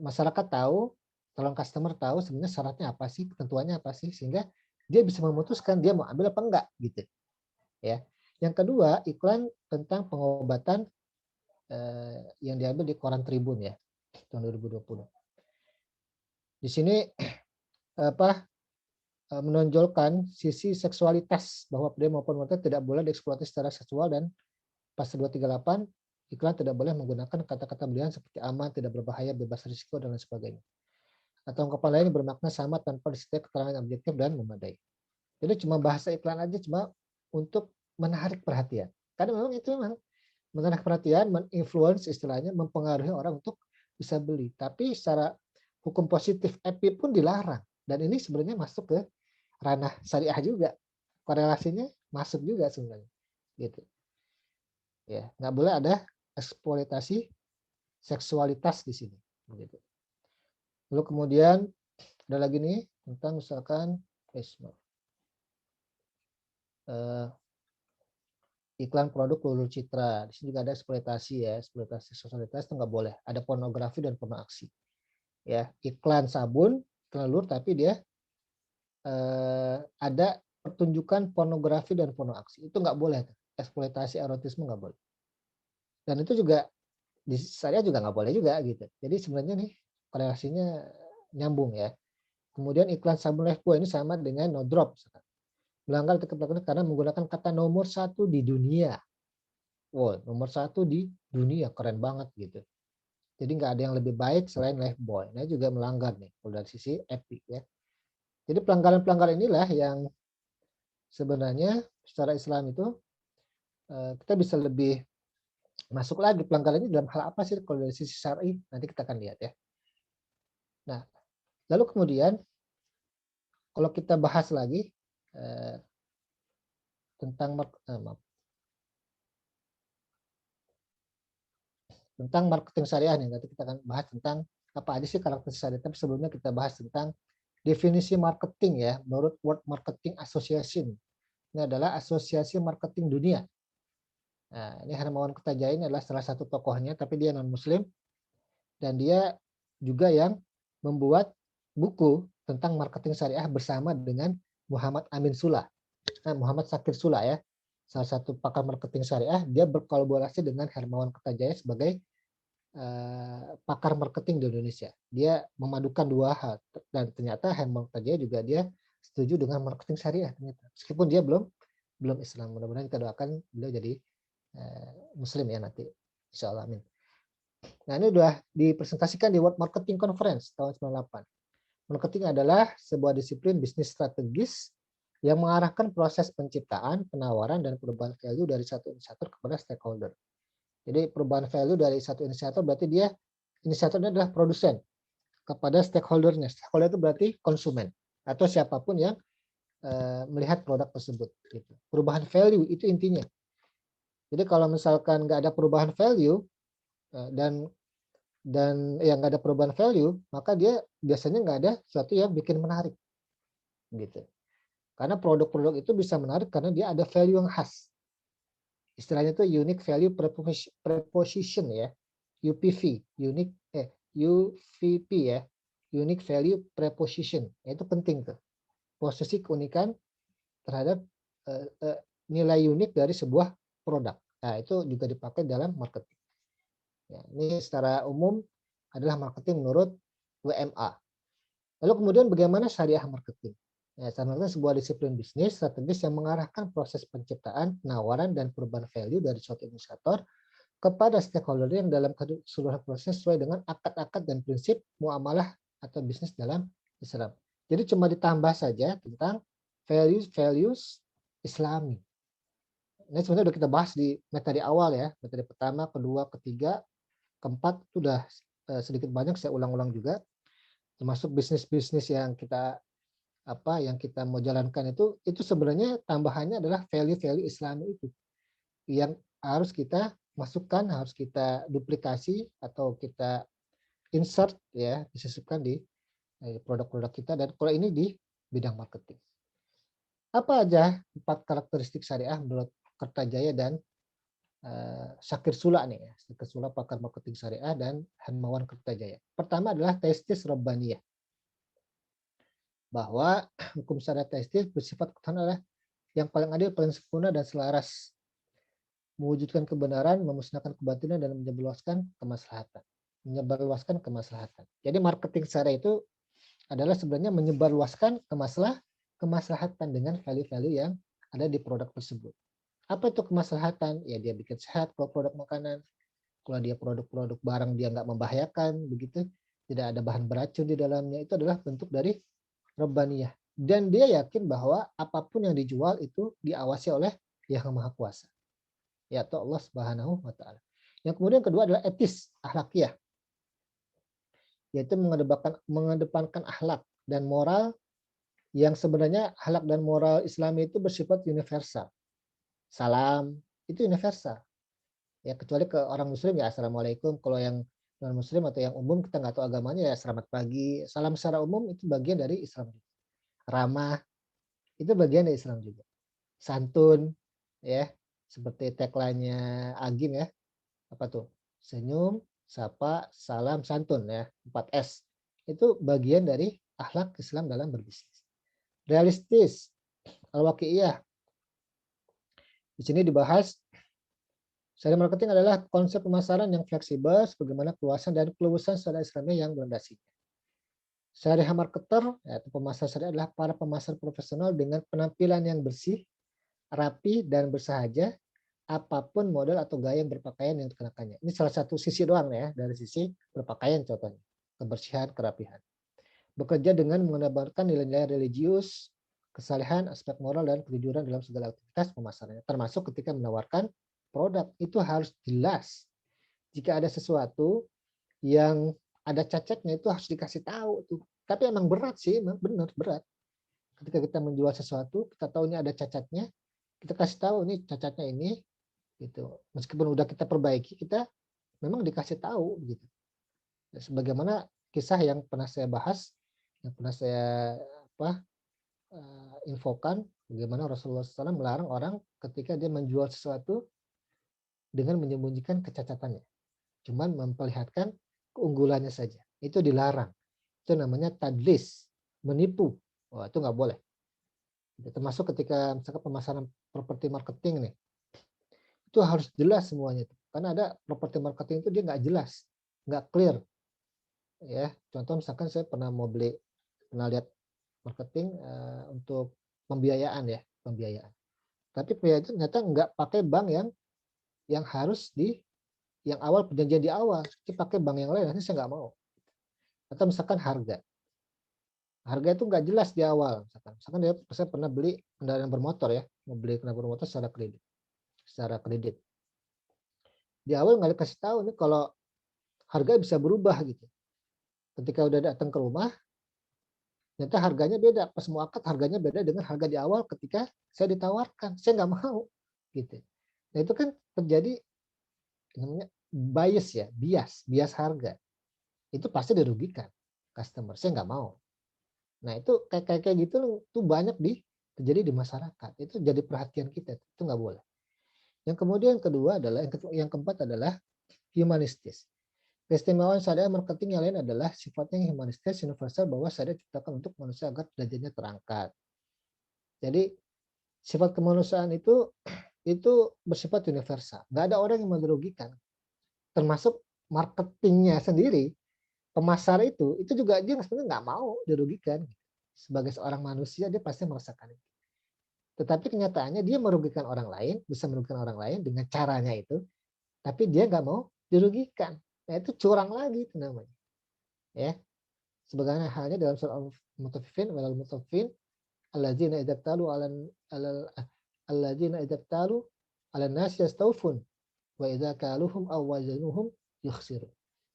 masyarakat tahu, calon customer tahu sebenarnya syaratnya apa sih, ketentuannya apa sih, sehingga dia bisa memutuskan dia mau ambil apa enggak gitu. Ya. Yang kedua, iklan tentang pengobatan yang diambil di koran Tribun ya, tahun 2020. Di sini menonjolkan sisi seksualitas bahwa pria maupun wanita tidak boleh dieksploitasi secara seksual, dan pasal 238 iklan tidak boleh menggunakan kata-kata berlebihan seperti aman, tidak berbahaya, bebas risiko dan lain sebagainya. Atau ungkapan lain yang bermakna sama tanpa disertai keterangan objektif dan memadai. Jadi cuma bahasa iklan aja cuma untuk menarik perhatian. Karena memang itu memang menarik perhatian, menginfluence istilahnya, mempengaruhi orang untuk bisa beli. Tapi secara hukum positif EPI pun dilarang. Dan ini sebenarnya masuk ke ranah syariah juga. Korelasinya masuk juga sebenarnya. Gitu. Ya, nggak boleh ada eksploitasi seksualitas di sini. Begitu. Lalu kemudian ada lagi nih tentang misalkan iklan produk Lulu Citra. Di sini juga ada eksploitasi ya, eksploitasi seksualitas itu nggak boleh. Ada pornografi dan porno aksi. Ya, iklan sabun, iklan lur, tapi dia ada pertunjukan pornografi dan porno aksi. Itu nggak boleh. Eksploitasi erotisme nggak boleh. Dan itu juga di syariah juga nggak boleh juga gitu. Jadi sebenarnya nih korelasinya nyambung ya. Kemudian iklan sabun Lifebuoy ini sama dengan no drop. Melanggar etika perdagangan karena menggunakan kata nomor satu di dunia. Wow, nomor satu di dunia, keren banget gitu. Jadi nggak ada yang lebih baik selain Lifebuoy. Nah juga melanggar nih kalau dari sisi etik ya. Jadi pelanggaran-pelanggaran inilah yang sebenarnya secara Islam itu kita bisa lebih masuk lagi pelanggarannya dalam hal apa sih kalau dari sisi syar'i, nanti kita akan lihat ya. Nah, lalu kemudian kalau kita bahas lagi tentang tentang marketing syariah nih, nanti kita akan bahas tentang apa aja sih karakter syariah. Tapi sebelumnya kita bahas tentang definisi marketing ya, menurut World Marketing Association. Ini adalah asosiasi marketing dunia. Nah, ini Hermawan Kertajaya ini adalah salah satu tokohnya, tapi dia non-muslim. Dan dia juga yang membuat buku tentang marketing syariah bersama dengan Muhammad Amin Sula. Nah, Muhammad Sakir Sula ya, salah satu pakar marketing syariah. Dia berkolaborasi dengan Hermawan Kertajaya sebagai pakar marketing di Indonesia. Dia memadukan dua hal, dan ternyata Hermawan Kertajaya juga dia setuju dengan marketing syariah ternyata. Meskipun dia belum Islam. Mudah-mudahan kita doakan beliau jadi Muslim ya nanti, insya Allah, amin. Nah, ini sudah dipresentasikan di World Marketing Conference tahun 98. Marketing adalah sebuah disiplin bisnis strategis yang mengarahkan proses penciptaan, penawaran, dan perubahan value dari satu inisiator kepada stakeholder. Jadi perubahan value dari satu inisiator berarti dia, inisiatornya adalah produsen, kepada stakeholdernya. Stakeholder itu berarti konsumen atau siapapun yang melihat produk tersebut. Gitu. Perubahan value itu intinya. Jadi kalau misalkan nggak ada perubahan value dan yang nggak ada perubahan value, maka dia biasanya nggak ada sesuatu yang bikin menarik, gitu. Karena produk-produk itu bisa menarik karena dia ada value yang khas. Istilahnya itu unique value proposition ya, UPV, UVP ya, unique value proposition. Itu penting tuh. Posisi keunikan terhadap nilai unik dari sebuah produk. Nah, itu juga dipakai dalam marketing. Ya, ini secara umum adalah marketing menurut WMA. Lalu kemudian bagaimana syariah marketing? Ya, syariah marketing sebuah disiplin bisnis strategis yang mengarahkan proses penciptaan, penawaran, dan perubahan value dari suatu inisiator kepada stakeholder yang dalam keseluruhan proses sesuai dengan akad-akad dan prinsip muamalah atau bisnis dalam Islam. Jadi cuma ditambah saja tentang values Islami. Ini sebenarnya sudah kita bahas di materi awal ya, materi pertama, kedua, ketiga, keempat itu sudah sedikit banyak saya ulang-ulang juga, termasuk bisnis-bisnis yang kita mau jalankan itu sebenarnya tambahannya adalah value-value Islami itu yang harus kita masukkan, harus kita duplikasi atau kita insert ya, disisipkan di produk-produk kita, dan kalau ini di bidang marketing. Apa aja 4 karakteristik syariah menurut Kertajaya dan Sakir Sula nih ya. Sakir Sula pakar marketing syariah dan Hermawan Kertajaya. Pertama adalah testis rabbaniyah. Bahwa hukum syariat testis bersifat adalah yang paling adil, paling sempurna dan selaras. Mewujudkan kebenaran, memusnahkan kebatilan, dan menyebarluaskan kemaslahatan. Jadi marketing syariah itu adalah sebenarnya menyebarluaskan kemaslahatan dengan value-value yang ada di produk tersebut. Apa itu kemaslahatan? Ya dia bikin sehat kalau produk makanan. Kalau dia produk-produk barang dia nggak membahayakan, begitu, tidak ada bahan beracun di dalamnya, itu adalah bentuk dari Rabbaniyah. Dan dia yakin bahwa apapun yang dijual itu diawasi oleh Yang Maha Kuasa, yaitu Allah Subhanahu wa Ta'ala. Yang kemudian kedua adalah etis, akhlakiyah, yaitu mengedepankan akhlak dan moral yang sebenarnya akhlak dan moral Islami itu bersifat universal. Salam itu universal. Ya kecuali ke orang muslim ya assalamualaikum. Kalau yang non muslim atau yang umum kita nggak tahu agamanya ya selamat pagi. Salam secara umum itu bagian dari Islam. Ramah itu bagian dari Islam juga. Santun ya seperti tagline-nya Agim ya. Apa tuh? Senyum, sapa, salam, santun ya. 4S. Itu bagian dari akhlak Islam dalam berbisnis. Realistis, al-waqi'iyah. Di sini dibahas syariah marketing adalah konsep pemasaran yang fleksibel sebagaimana keluasan dan keluasan syariah Islamiyah yang berlandasi. Syariah marketer atau pemasar syariah adalah para pemasar profesional dengan penampilan yang bersih, rapi dan bersahaja apapun model atau gaya yang berpakaian yang dikenakannya. Ini salah satu sisi doang ya, dari sisi berpakaian contohnya, kebersihan, kerapihan. Bekerja dengan mengedepankan nilai-nilai religius, kesalehan, aspek moral dan kejujuran dalam segala aktivitas pemasarannya, termasuk ketika menawarkan produk. Itu harus jelas. Jika ada sesuatu yang ada cacatnya itu harus dikasih tahu tuh. Tapi emang berat sih, emang benar berat. Ketika kita menjual sesuatu, kita tahu ini ada cacatnya, kita kasih tahu ini cacatnya ini, gitu. Meskipun udah kita perbaiki, kita memang dikasih tahu, gitu. Sebagaimana kisah yang pernah saya bahas, yang pernah saya infokan, bagaimana Rasulullah SAW melarang orang ketika dia menjual sesuatu dengan menyembunyikan kecacatannya, cuman memperlihatkan keunggulannya saja. Itu dilarang. Itu namanya tadlis, menipu. Wah, itu nggak boleh. Termasuk ketika misalkan pemasaran properti marketing nih, itu harus jelas semuanya. Karena ada properti marketing itu dia nggak jelas, nggak clear. Ya, contoh misalkan saya pernah lihat marketing untuk pembiayaan ya, pembiayaan. Tapi pembiayaan ternyata nggak pakai bank yang harus yang awal perjanjian di awal, dia pakai bank yang lain, nanti saya nggak mau. Atau misalkan harga itu nggak jelas di awal. Misalkan saya pernah beli kendaraan bermotor ya, mau beli kendaraan bermotor secara kredit. Di awal nggak dikasih tahu nih kalau harga bisa berubah gitu. Ketika udah datang ke rumah, ternyata harganya beda. Pas mau akad harganya beda dengan harga di awal ketika saya ditawarkan. Saya nggak mau gitu. Nah itu kan terjadi namanya bias ya, bias harga. Itu pasti dirugikan customer. Saya nggak mau. Nah itu kayak gitu tuh banyak terjadi di masyarakat. Itu jadi perhatian kita. Itu nggak boleh. Yang kemudian kedua adalah yang keempat adalah humanistis. Keistimewaan syariah marketing yang lain adalah sifatnya humanistis universal, bahwa syariah diciptakan untuk manusia agar derajatnya terangkat. Jadi sifat kemanusiaan itu bersifat universal. Nggak ada orang yang merugikan. Termasuk marketingnya sendiri, pemasar itu juga dia sebenarnya nggak mau dirugikan. Sebagai seorang manusia dia pasti merasakan itu. Tetapi kenyataannya dia merugikan orang lain, bisa merugikan orang lain dengan caranya itu, tapi dia nggak mau dirugikan. Nah itu curang lagi itu namanya. Ya. Sebagaimana halnya dalam surah Al-Mutaffifin, walal mutaffifin alladzina idza talu alladzina idza talu 'alan nas yastawfun wa idza kaluhum aw wazanuhum yukhsirun.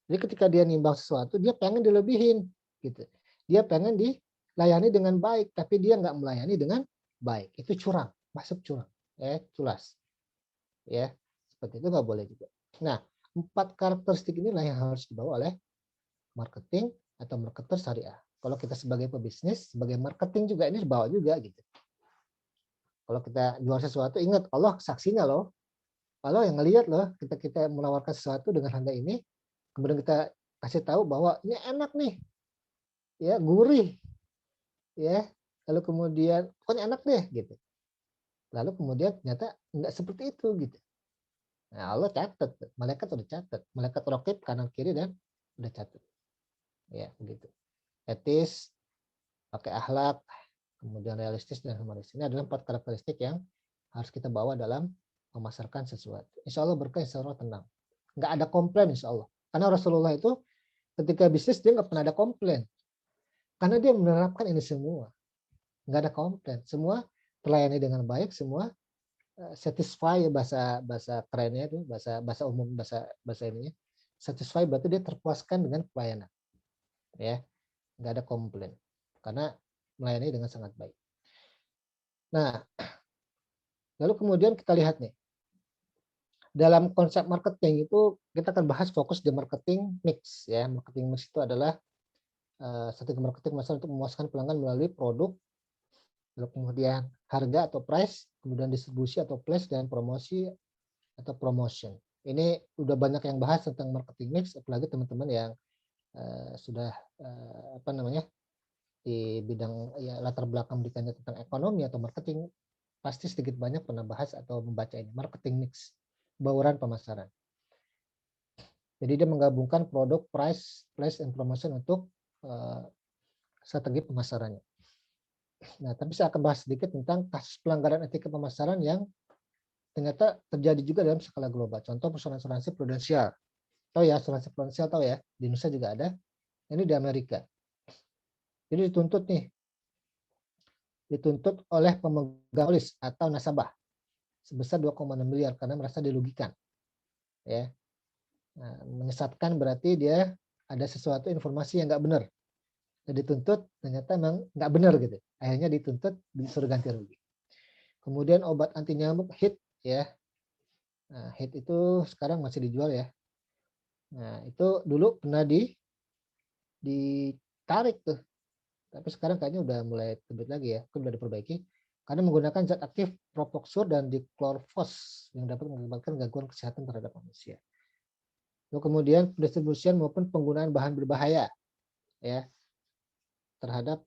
Jadi ketika dia nimbang sesuatu, dia pengen dilebihin gitu. Dia pengen dilayani dengan baik, tapi dia nggak melayani dengan baik. Itu curang, masuk curang. Culas. Ya, seperti itu nggak boleh juga. Nah, 4 karakteristik inilah yang harus dibawa oleh marketing atau marketer syariah. Kalau kita sebagai pebisnis, sebagai marketing juga ini dibawa juga gitu. Kalau kita jual sesuatu, ingat Allah saksinya loh. Allah yang ngelihat loh, kita menawarkan sesuatu dengan harga ini, kemudian kita kasih tahu bahwa ini enak nih, ya gurih, ya. Lalu kemudian, pokoknya enak deh gitu. Lalu kemudian ternyata nggak seperti itu gitu. Nah, Allah catat, malaikat udah catat, malaikat raqib kanan kiri dan udah catat. Ya, begitu. Etis, pakai akhlak, kemudian realistis dan humanis. Ini adalah 4 karakteristik yang harus kita bawa dalam memasarkan sesuatu. Insya Allah berkah, insya Allah tenang. Nggak ada komplain insya Allah. Karena Rasulullah itu ketika bisnis dia nggak pernah ada komplain. Karena dia menerapkan ini semua. Nggak ada komplain. Semua terlayani dengan baik, semua satisfy, bahasa kerennya itu, bahasa umum, bahasa ininya. Satisfy berarti dia terpuaskan dengan pelayanan. Ya, nggak ada komplain. Karena melayani dengan sangat baik. Nah, lalu kemudian kita lihat nih. Dalam konsep marketing itu kita akan bahas fokus di marketing mix ya. Marketing mix itu adalah strategi marketing masalah untuk memuaskan pelanggan melalui produk, lalu kemudian harga atau price, kemudian distribusi atau place, dan promosi atau promotion. Ini udah banyak yang bahas tentang marketing mix, apalagi teman-teman yang sudah di bidang ya, latar belakang pendidikannya tentang ekonomi atau marketing, pasti sedikit banyak pernah bahas atau membaca ini, marketing mix, bauran pemasaran. Jadi dia menggabungkan produk, price, place, and promotion untuk strategi pemasarannya. Nah, tapi saya akan bahas sedikit tentang kasus pelanggaran etika pemasaran yang ternyata terjadi juga dalam skala global. Contoh perusahaan asuransi prudensial. Tahu ya, asuransi prudensial tahu ya, di Indonesia juga ada. Ini di Amerika. Jadi dituntut oleh pemegang polis atau nasabah sebesar 2,6 miliar karena merasa dirugikan. Ya. Nah, menyesatkan berarti dia ada sesuatu informasi yang nggak benar. Dan dituntut ternyata memang nggak benar gitu. Akhirnya dituntut disuruh ganti rugi. Kemudian obat anti nyamuk HIT ya. Nah, HIT itu sekarang masih dijual ya. Nah, itu dulu pernah ditarik tuh. Tapi sekarang kayaknya udah mulai terbit lagi ya, udah diperbaiki. Karena menggunakan zat aktif Propoxur dan diklorvos yang dapat mengakibatkan gangguan kesehatan terhadap manusia. Lalu kemudian pendistribusian maupun penggunaan bahan berbahaya ya terhadap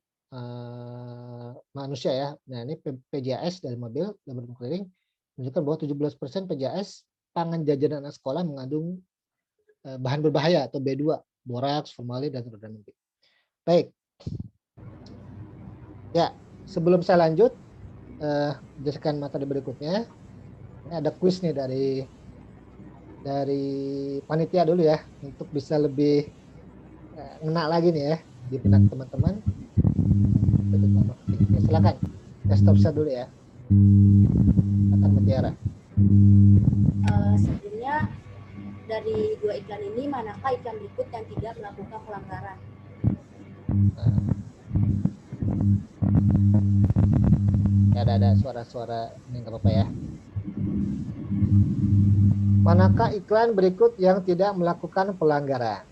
manusia ya. Nah ini PJAS dari mobil laboratorium keliling menunjukkan bahwa 17% PJAS pangan jajanan anak sekolah mengandung bahan berbahaya atau B2, boraks, formalin dan rodamicin. Baik. Ya, sebelum saya lanjut, jelaskan materi berikutnya. Ini ada kuis nih dari panitia dulu ya, untuk bisa lebih ngena lagi nih ya di benak teman-teman. Silakan, saya stop share dulu ya. Akan Mutiara. Sebenarnya dari dua iklan ini, manakah iklan berikut yang tidak melakukan pelanggaran? Ya, ada suara-suara ini nggak apa-apa ya. Manakah iklan berikut yang tidak melakukan pelanggaran?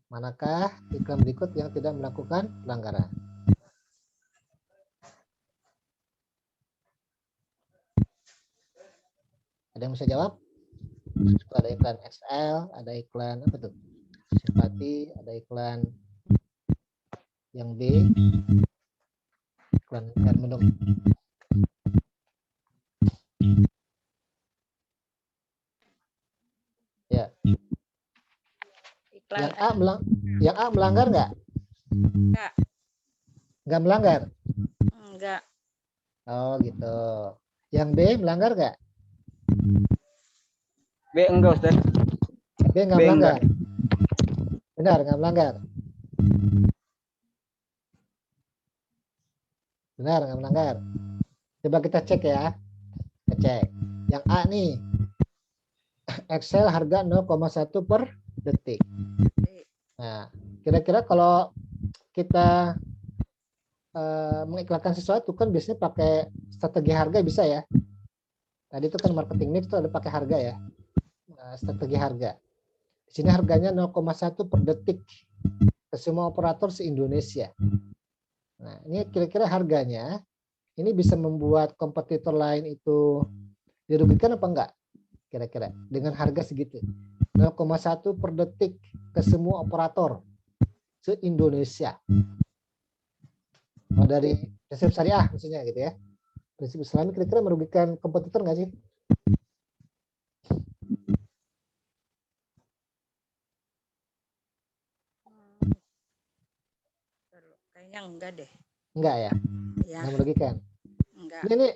Manakah iklan berikut yang tidak melakukan pelanggaran? Ada yang bisa jawab? Ada iklan XL, ada iklan apa tuh? Simpati, ada iklan yang B, iklan air minum. Ya. Iklan Yang A melanggar nggak? enggak. Nggak melanggar? Enggak. Oh gitu. Yang B melanggar nggak? B enggak, Ustaz. B nggak B melanggar. enggak. Benar, nggak melanggar. Benar, nggak melanggar. Coba kita cek ya. Kita cek. Yang A nih. Excel harga 0,1 per detik. Nah, kira-kira kalau kita mengiklankan sesuatu kan biasanya pakai strategi harga bisa ya. Tadi itu kan marketing mix itu ada pakai harga ya. Strategi harga. Di sini harganya 0,1 per detik ke semua operator se-Indonesia. Nah, ini kira-kira harganya ini bisa membuat kompetitor lain itu dirugikan apa enggak? Kira-kira dengan harga segitu. 0,1 per detik ke semua operator se-Indonesia. Oh, dari prinsip syariah maksudnya gitu ya. Prinsip Islami kira-kira merugikan kompetitor nggak sih? Kayaknya enggak deh. Enggak ya? Ya, Nggak merugikan. enggak. Ini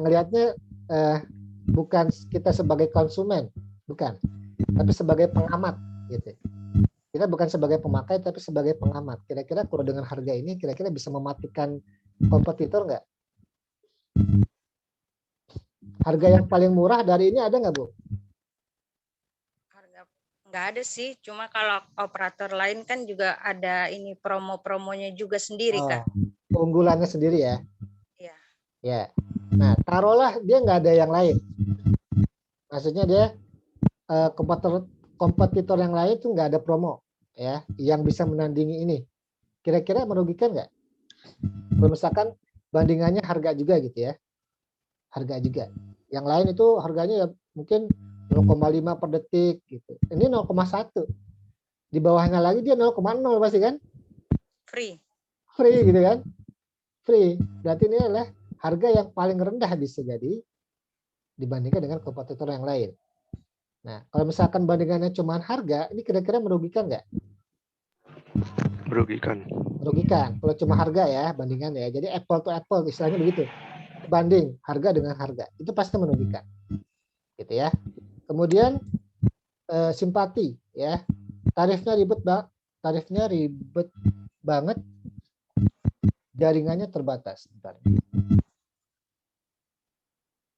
ngelihatnya bukan kita sebagai konsumen, bukan. Tapi sebagai pengamat gitu. Kita bukan sebagai pemakai tapi sebagai pengamat. Kira-kira kalau dengan harga ini kira-kira bisa mematikan kompetitor nggak? Harga yang paling murah dari ini ada nggak, Bu? Harga enggak ada sih, cuma kalau operator lain kan juga ada ini promo-promonya juga sendiri, Kak. Keunggulannya sendiri ya. Iya. Ya. Nah, taruhlah dia nggak ada yang lain. Maksudnya dia kompetitor yang lain tuh nggak ada promo ya yang bisa menandingi ini. Kira-kira merugikan nggak? Kalau misalkan bandingannya harga juga gitu ya. Harga juga. Yang lain itu harganya ya mungkin 0,5 per detik gitu. Ini 0,1. Di bawahnya lagi dia 0,0 pasti kan? Free. Free gitu kan? Free. Berarti ini adalah harga yang paling rendah bisa jadi dibandingkan dengan kompetitor yang lain. Nah, kalau misalkan bandingannya cuma harga, ini kira-kira merugikan nggak? Merugikan. Merugikan. Kalau cuma harga ya, bandingan ya. Jadi apple to apple, istilahnya begitu. Banding harga dengan harga. Itu pasti merugikan. Gitu ya. Kemudian simpati ya. Tarifnya ribet banget. Jaringannya terbatas. Bentar.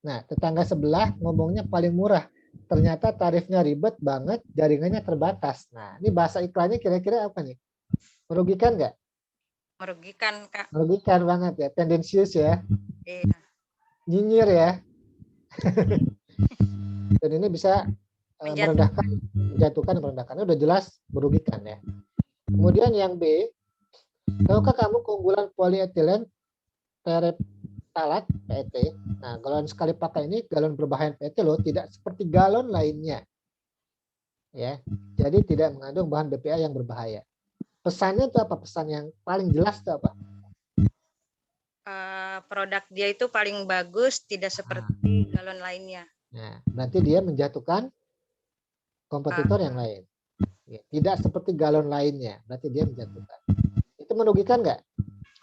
Nah, tetangga sebelah ngomongnya paling murah. Ternyata tarifnya ribet banget, jaringannya terbatas. Nah, ini bahasa iklannya kira-kira apa nih? Merugikan nggak? Merugikan, Kak. Merugikan banget ya, tendensius ya, Iya. nyinyir ya. Dan ini bisa Menjatuhkan. menjatuhkan, merendahkan. Ini udah jelas merugikan ya. Kemudian yang B, tahukah kamu keunggulan polietilen tereptalat PET? Nah, galon sekali pakai ini galon berbahaya PET loh, tidak seperti galon lainnya. Ya, jadi tidak mengandung bahan BPA yang berbahaya. Pesannya itu apa? Pesan yang paling jelas itu apa? Produk dia itu paling bagus, tidak seperti galon lainnya. Nah, berarti dia menjatuhkan kompetitor yang lain. Ya, tidak seperti galon lainnya, berarti dia menjatuhkan. Itu merugikan nggak?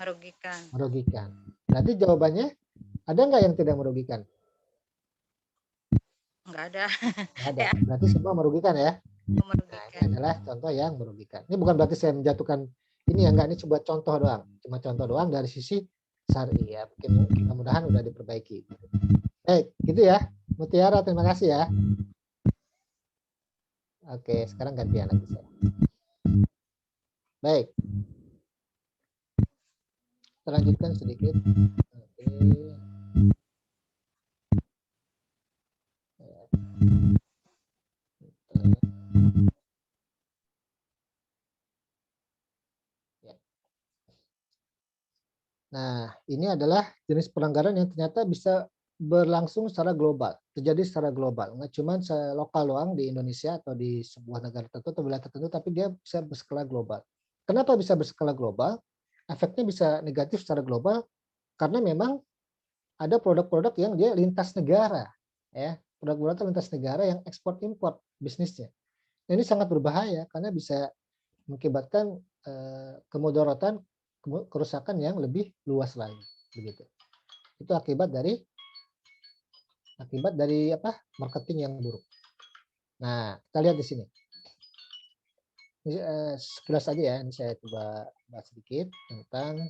Merugikan. Merugikan. Berarti jawabannya ada nggak yang tidak merugikan? Nggak ada. Nggak ada. Berarti semua merugikan ya. Nah, Merugikan. ini adalah contoh yang merugikan. Ini bukan berarti saya menjatuhkan ini ya, enggak, ini coba contoh doang. Cuma contoh doang dari sisi syar'i ya. Mudah-mudahan udah diperbaiki. Baik, gitu ya. Mutiara, terima kasih ya. Oke, sekarang gantian lagi saya. Baik. Kita lanjutkan sedikit. Oke. Nah, ini adalah jenis pelanggaran yang ternyata bisa berlangsung secara global, terjadi secara global, nggak cuma lokal doang di Indonesia atau di sebuah negara tertentu atau wilayah tertentu, tapi dia bisa berskala global. Kenapa bisa berskala global? Efeknya bisa negatif secara global karena memang ada produk-produk yang dia lintas negara, ya, produk-produk lintas negara yang ekspor impor bisnisnya. Nah, ini sangat berbahaya karena bisa mengakibatkan kemudaratan, kerusakan yang lebih luas lagi, begitu. Itu akibat dari apa? Marketing yang buruk. Nah, kita lihat di sini. Ini sekilas aja ya, ini saya coba bahas sedikit tentang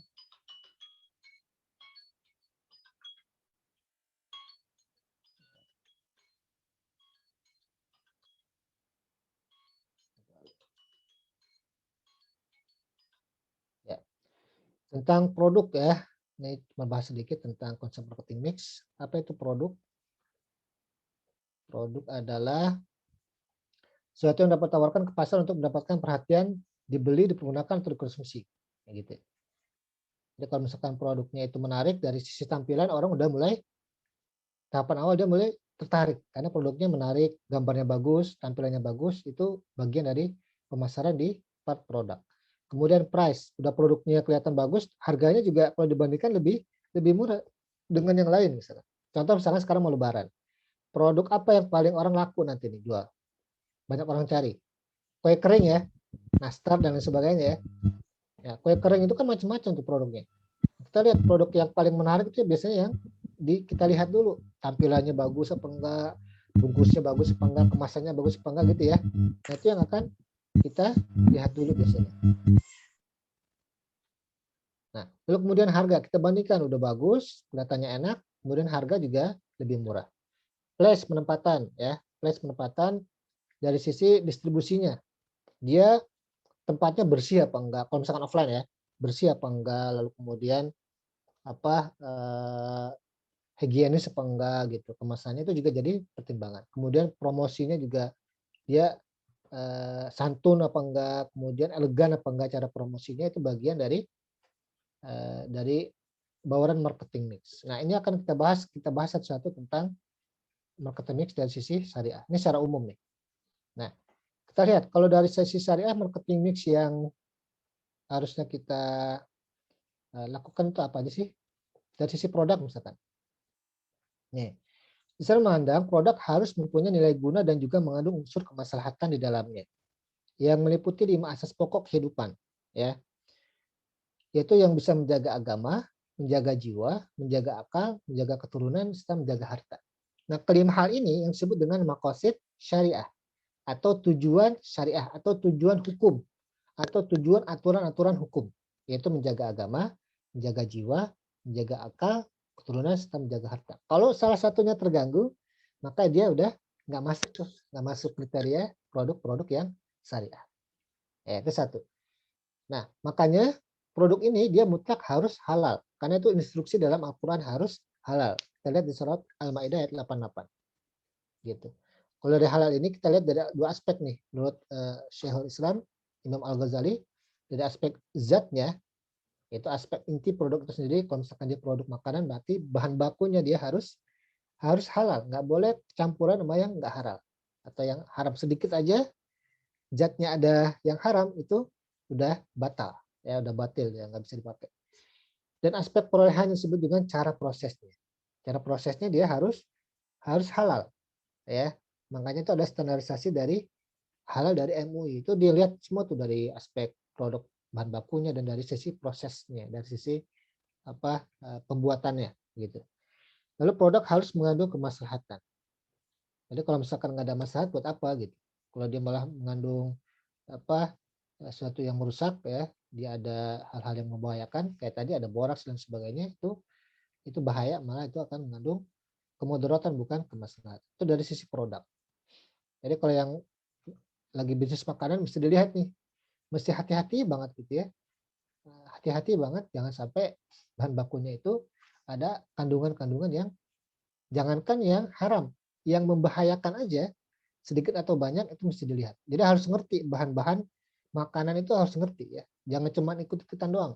ya, tentang produk ya. Ini membahas sedikit tentang konsep marketing mix. Apa itu produk? Produk adalah sesuatu yang dapat tawarkan ke pasar untuk mendapatkan perhatian, dibeli, dipergunakan, atau dikonsumsi. Kayak gitu. Jadi kalau misalkan produknya itu menarik dari sisi tampilan, orang udah mulai tahapan awal dia mulai tertarik karena produknya menarik, gambarnya bagus, tampilannya bagus, itu bagian dari pemasaran di part produk. Kemudian price, udah produknya kelihatan bagus, harganya juga kalau dibandingkan lebih murah dengan yang lain misalnya. Contoh misalnya sekarang mau lebaran. Produk apa yang paling orang laku nanti nih jual? Banyak orang cari. Kue kering ya, nastar dan lain sebagainya ya. Ya, kue kering itu kan macam-macam tuh produknya. Kita lihat produk yang paling menarik itu biasanya yang kita lihat dulu tampilannya bagus apa enggak, bungkusnya bagus apa enggak, kemasannya bagus apa enggak gitu ya. Nah, itu yang akan kita lihat dulu biasanya. Nah, lalu kemudian harga kita bandingkan udah bagus, kelihatannya enak, kemudian harga juga lebih murah. Place penempatan ya, place penempatan dari sisi distribusinya. Dia tempatnya bersih apa enggak? Kalau misalkan offline ya, bersih apa enggak, lalu kemudian apa higienis apa enggak gitu. Kemasannya itu juga jadi pertimbangan. Kemudian promosinya juga dia santun apa enggak, kemudian elegan apa enggak cara promosinya, itu bagian dari bawaran marketing mix. Nah, ini akan kita bahas satu-satu tentang marketing mix dari sisi syariah. Ini secara umum nih. Nah, kita lihat kalau dari sisi syariah marketing mix yang harusnya kita lakukan itu apa aja sih? Dari sisi produk misalkan. Nih, Islam memandang produk harus mempunyai nilai guna dan juga mengandung unsur kemaslahatan di dalamnya, yang meliputi 5 asas pokok kehidupan, ya, yaitu yang bisa menjaga agama, menjaga jiwa, menjaga akal, menjaga keturunan, serta menjaga harta. Nah, kelima hal ini yang disebut dengan maqasid syariah atau tujuan syariah atau tujuan hukum atau tujuan aturan-aturan hukum, yaitu menjaga agama, menjaga jiwa, menjaga akal, keturunan, serta menjaga harta. Kalau salah satunya terganggu, maka dia udah nggak masuk tuh, nggak masuk kriteria produk-produk yang syariah. Itu satu. Nah, makanya produk ini dia mutlak harus halal, karena itu instruksi dalam Al-Quran harus halal. Kita lihat di surat Al-Maidah ayat 88. Gitu. Kalau dari halal ini kita lihat dari dua aspek nih, menurut Syekhul Islam Imam Al-Ghazali, dari aspek zatnya, yaitu aspek inti produk itu sendiri. Kalau misalkan dia produk makanan, berarti bahan bakunya dia harus halal, nggak boleh campuran sama yang nggak halal atau yang haram sedikit aja, zatnya ada yang haram, itu udah batal, ya udah batil, ya nggak bisa dipakai. Dan aspek perolehan yang disebut dengan cara prosesnya. Cara prosesnya dia harus halal, ya. Makanya itu ada standarisasi dari halal dari MUI. Itu dilihat semua tuh dari aspek produk bahan bakunya dan dari sisi prosesnya, dari sisi pembuatannya gitu. Lalu produk harus mengandung kemaslahatan. Jadi kalau misalkan nggak ada maslahat buat apa gitu. Kalau dia malah mengandung sesuatu yang merusak, ya, dia ada hal-hal yang membahayakan, kayak tadi ada boraks dan sebagainya, itu bahaya, malah itu akan mengandung kemudaratan bukan kemaslahatan. Itu dari sisi produk. Jadi kalau yang lagi bisnis makanan mesti dilihat nih, mesti hati-hati banget gitu ya. Hati-hati banget, jangan sampai bahan bakunya itu ada kandungan-kandungan yang jangankan yang haram, yang membahayakan aja, sedikit atau banyak itu mesti dilihat. Jadi harus ngerti bahan-bahan makanan itu, harus ngerti ya. Jangan cuma ikut-ikutan doang.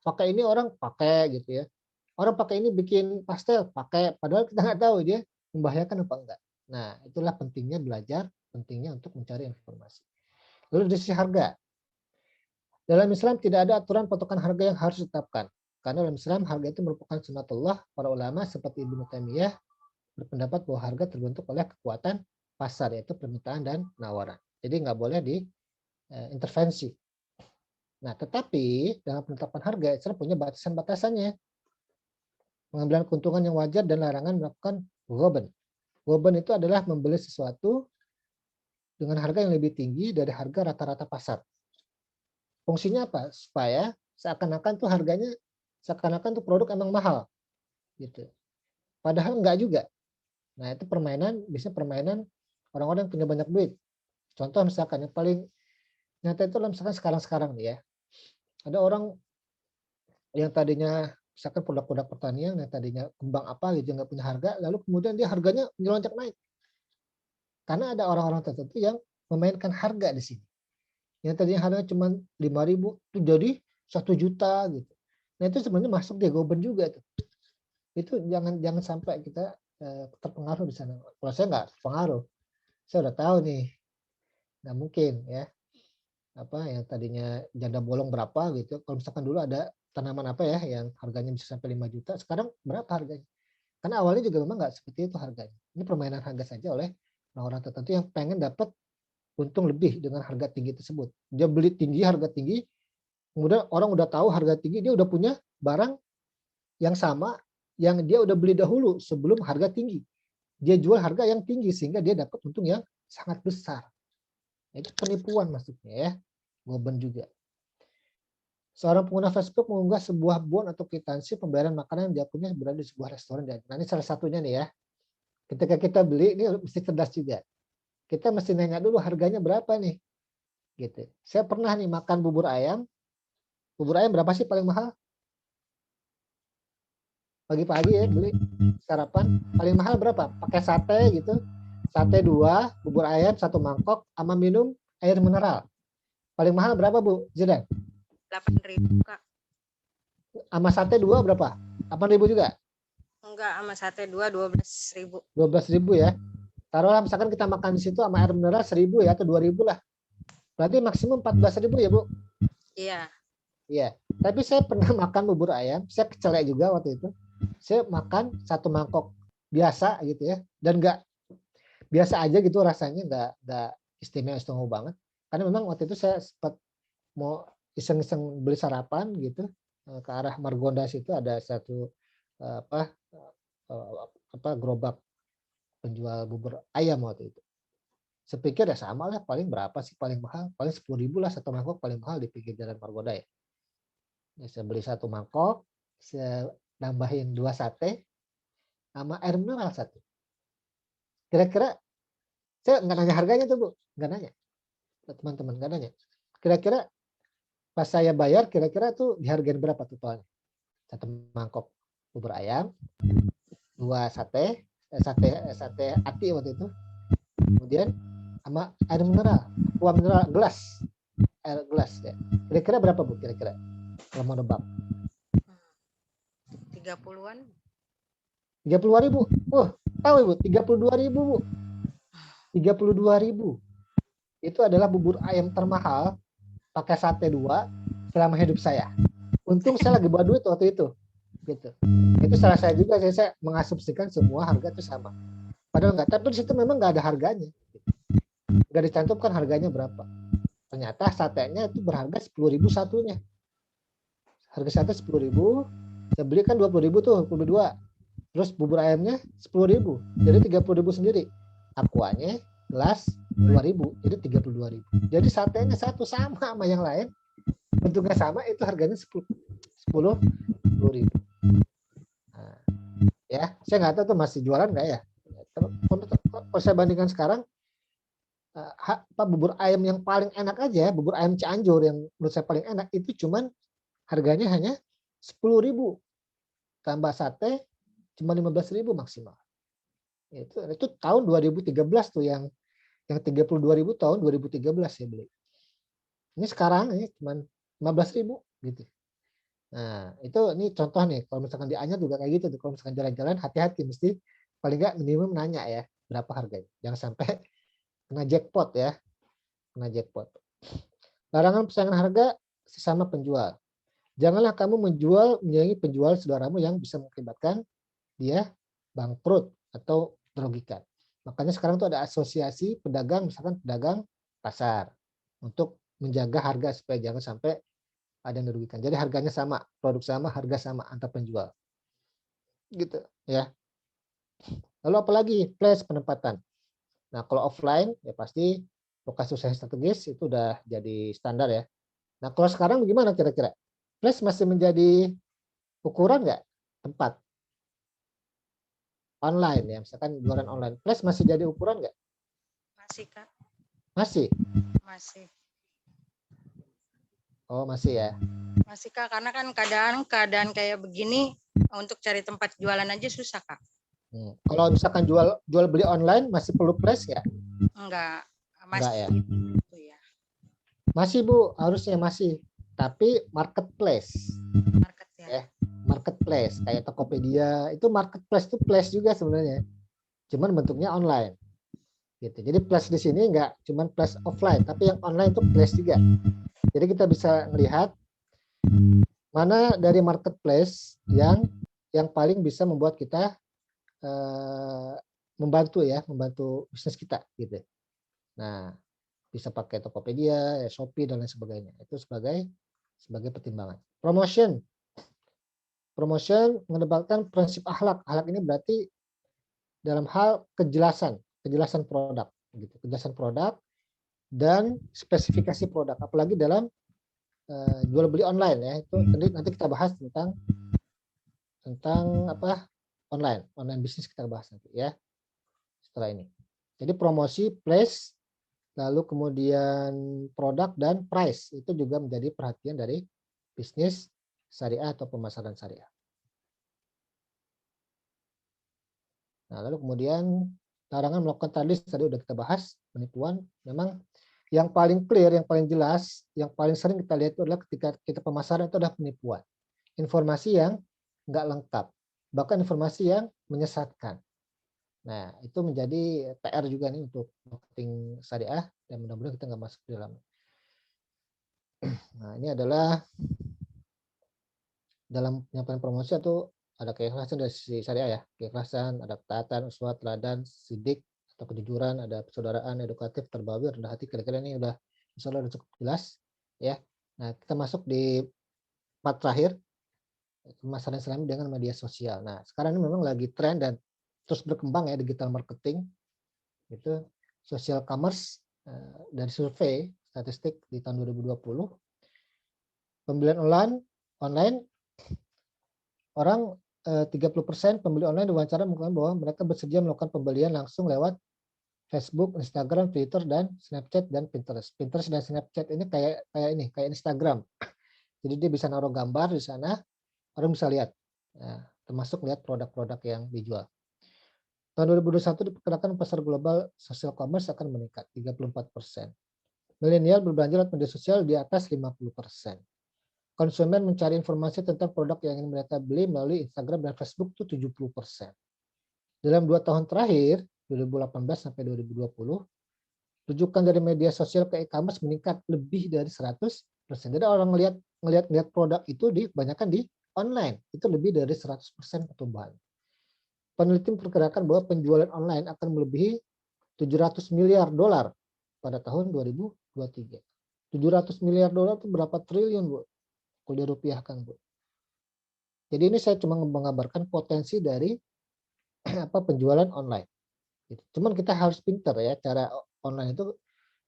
Pakai ini orang pakai gitu ya. Orang pakai ini bikin pastel, pakai, padahal kita nggak tahu dia membahayakan apa enggak. Nah, itulah pentingnya belajar, pentingnya untuk mencari informasi. Lalu dari sisi harga. Dalam Islam tidak ada aturan patokan harga yang harus ditetapkan. Karena dalam Islam harga itu merupakan sunatullah. Para ulama seperti Ibnu Taimiyah berpendapat bahwa harga terbentuk oleh kekuatan pasar, yaitu permintaan dan penawaran. Jadi nggak boleh diintervensi. Nah, tetapi dalam penetapan harga Islam punya batasan-batasannya. Pengambilan keuntungan yang wajar dan larangan melakukan ghaban. Ghaban itu adalah membeli sesuatu dengan harga yang lebih tinggi dari harga rata-rata pasar. Fungsinya apa? Supaya seakan-akan tuh harganya, seakan-akan tuh produk emang mahal, gitu. Padahal enggak juga. Nah, itu permainan, biasanya permainan orang-orang yang punya banyak duit. Contoh misalkan yang paling nyata itu misalkan sekarang-sekarang nih ya. Ada orang yang tadinya misalkan produk-produk pertanian yang tadinya kembang apa gitu nggak punya harga, lalu kemudian dia harganya melonjak naik. Karena ada orang-orang tertentu yang memainkan harga di sini. Yang tadinya harganya cuma 5.000 itu jadi 1 juta gitu. Nah, itu sebenarnya masuk dia goben juga tuh. Itu jangan sampai kita terpengaruh di sana. Kalau saya nggak terpengaruh, saya udah tahu nih, nggak mungkin ya. Yang tadinya janda bolong berapa gitu. Kalau misalkan dulu ada tanaman apa ya yang harganya bisa sampai 5 juta, sekarang berapa harganya? Karena awalnya juga memang nggak seperti itu harganya. Ini permainan harga saja oleh orang-orang tertentu yang pengen dapat untung lebih dengan harga tinggi tersebut. Dia beli tinggi, harga tinggi, kemudian orang udah tahu harga tinggi, dia udah punya barang yang sama yang dia udah beli dahulu sebelum harga tinggi. Dia jual harga yang tinggi sehingga dia dapat untung yang sangat besar. Itu penipuan maksudnya ya, goben juga. Seorang pengguna Facebook mengunggah sebuah bon atau kwitansi pembayaran makanan yang dia punya berada di sebuah restoran. Nah, ini salah satunya nih ya. Ketika kita beli, ini mesti cerdas juga. Kita mesti nanya dulu harganya berapa nih. Gitu. Saya pernah nih makan bubur ayam. Bubur ayam berapa sih paling mahal? Pagi-pagi ya beli sarapan. Paling mahal berapa? Pakai sate gitu. Sate 2, bubur ayam 1 mangkok, sama minum air mineral. Paling mahal berapa Bu Zidan? 8.000 Kak. Sama sate 2 berapa? 8.000 juga? Enggak, sama sate 2 12.000. 12.000 ya. Taruhlah misalkan kita makan di situ sama air mineral 1.000 ya atau 2.000 lah. Berarti maksimum 14.000 ya Bu? Iya. Iya. Tapi saya pernah makan bubur ayam, saya kecelek juga waktu itu. Saya makan 1 mangkok biasa gitu ya, dan nggak biasa aja gitu rasanya, nggak istimewa banget. Karena memang waktu itu saya sempat mau iseng-iseng beli sarapan gitu ke arah Margonda situ, ada satu gerobak penjual bubur ayam waktu itu. Sepikir ya sama lah, paling berapa sih paling mahal, paling 10.000 lah satu mangkok paling mahal di pinggir jalan Margonda ya. Saya beli satu mangkok, saya nambahin 2 sate sama air mineral 1. Kira-kira saya nggak nanya harganya tuh Bu, nggak nanya. Teman-teman nggak nanya. Kira-kira pas saya bayar, kira-kira tuh dihargain berapa totalnya? 1 mangkok bubur ayam, 2 sate ati waktu itu, kemudian sama air mineral, aqua mineral gelas, air gelas ya. Kira-kira berapa Bu? Kira-kira kalau mau nebak? 30-an. 32.000. Tahu Ibu, 32.000 Bu. 32.000. Itu adalah bubur ayam termahal pakai sate 2 selama hidup saya. Untung saya lagi bawa duit waktu itu. Gitu. Itu salah saya juga, saya mengasumsikan semua harga itu sama. Padahal enggak, tapi di situ memang enggak ada harganya. Enggak dicantumkan harganya berapa. Ternyata satenya itu berharga 10.000 satunya. Harga sate 10.000, saya beli kan 20.000 tuh, 22. Terus bubur ayamnya 10.000, jadi 30.000 sendiri. Aquanya gelas 2.000, jadi 32.000. Jadi satenya satu sama yang lain, bentuknya sama, itu harganya 10.000. Nah, ya, saya nggak tahu tuh masih jualan nggak ya. Kalau saya bandingkan sekarang, bubur ayam yang paling enak aja, bubur ayam Cianjur yang menurut saya paling enak itu cuman harganya hanya 10.000, tambah sate cuma 15.000 maksimal. Itu tahun 2013 tuh, yang 32.000 tahun 2013 saya beli. Ini sekarang ini cuma 15.000 gitu. Nah, ini contoh nih, kalau misalkan di Anyar juga kayak gitu tuh. Kalau misalkan jalan-jalan, hati-hati, mesti paling nggak minimum nanya ya berapa harganya. Jangan sampai kena jackpot ya. Kena jackpot. Larangan persaingan harga sesama penjual. Janganlah kamu menyaingi penjual saudaramu yang bisa mengakibatkan dia bangkrut atau merugikan. Makanya sekarang tuh ada asosiasi pedagang, misalkan pedagang pasar, untuk menjaga harga supaya jangan sampai ada yang dirugikan. Jadi harganya sama, produk sama, harga sama antar penjual. Gitu ya. Lalu apalagi place penempatan. Nah, kalau offline ya pasti lokasi usaha strategis itu udah jadi standar ya. Nah, kalau sekarang bagaimana kira-kira? Place masih menjadi ukuran nggak tempat? Online ya, misalkan jualan online. Place masih jadi ukuran nggak? Masih, Kak. Masih? Masih. Oh, masih ya. Masih, Kak, karena kan keadaan kayak begini untuk cari tempat jualan aja susah, Kak. Kalau misalkan jual beli online masih perlu place ya? Enggak, Enggak ya. Gitu ya. Masih Bu, harusnya masih. Tapi marketplace. Market ya. Marketplace kayak Tokopedia, itu marketplace itu place juga sebenarnya. Cuman bentuknya online. Gitu. Jadi place di sini enggak cuman place offline, tapi yang online itu place juga. Jadi kita bisa melihat mana dari marketplace yang paling bisa membuat kita membantu bisnis kita gitu. Nah, bisa pakai Tokopedia, Shopee dan lain sebagainya. Itu sebagai pertimbangan. Promotion mengedepankan prinsip akhlak. Akhlak ini berarti dalam hal kejelasan produk gitu. Kejelasan produk dan spesifikasi produk, apalagi dalam jual beli online ya. Itu nanti kita bahas tentang online bisnis, kita bahas nanti ya setelah ini. Jadi promosi, place, lalu kemudian produk dan price itu juga menjadi perhatian dari bisnis syariah atau pemasaran syariah. Nah, lalu kemudian larangan melakukan tadi udah kita bahas, penipuan. Memang yang paling clear, yang paling jelas, yang paling sering kita lihat itu adalah ketika kita pemasaran itu adalah penipuan. Informasi yang nggak lengkap, bahkan informasi yang menyesatkan. Nah, itu menjadi PR juga nih untuk marketing syariah, dan mudah-mudahan kita nggak masuk di dalam. Nah, ini adalah dalam penyampaian promosi atau ada keikhlasan dari sisi syariah ya, keikhlasan, ada ketaatan, uswah, teladan, sidik atau kejujuran, ada persaudaraan, edukatif, terbawi, rendah hati. Kira-kira ini udah insya Allah udah cukup jelas ya. Nah, kita masuk di part terakhir, masalah Islami dengan media sosial. Nah, sekarang ini memang lagi tren dan terus berkembang ya digital marketing. Itu social commerce dari survei statistik di tahun 2020. Pembelian online orang 30% pembeli online diwawancara mengatakan bahwa mereka bersedia melakukan pembelian langsung lewat Facebook, Instagram, Twitter, dan Snapchat dan Pinterest. Pinterest dan Snapchat ini kayak Instagram. Jadi dia bisa naruh gambar di sana, orang bisa lihat. Nah, termasuk lihat produk-produk yang dijual. Tahun 2021 diperkirakan pasar global social commerce akan meningkat 34%. Milenial berbelanja lewat media sosial di atas 50%. Konsumen mencari informasi tentang produk yang ingin mereka beli melalui Instagram dan Facebook itu 70%. Dalam 2 tahun terakhir, 2018 sampai 2020, rujukan dari media sosial ke e-commerce meningkat lebih dari 100%. Jadi orang ngelihat produk itu kebanyakan di online, itu lebih dari 100% pertumbuhan. Peneliti memperkirakan bahwa penjualan online akan melebihi $700 miliar pada tahun 2023. $700 miliar itu berapa triliun, Bu? Kalau dirupiahkan, Bu. Jadi ini saya cuma mengabarkan potensi dari penjualan online. Cuman kita harus pintar ya, cara online itu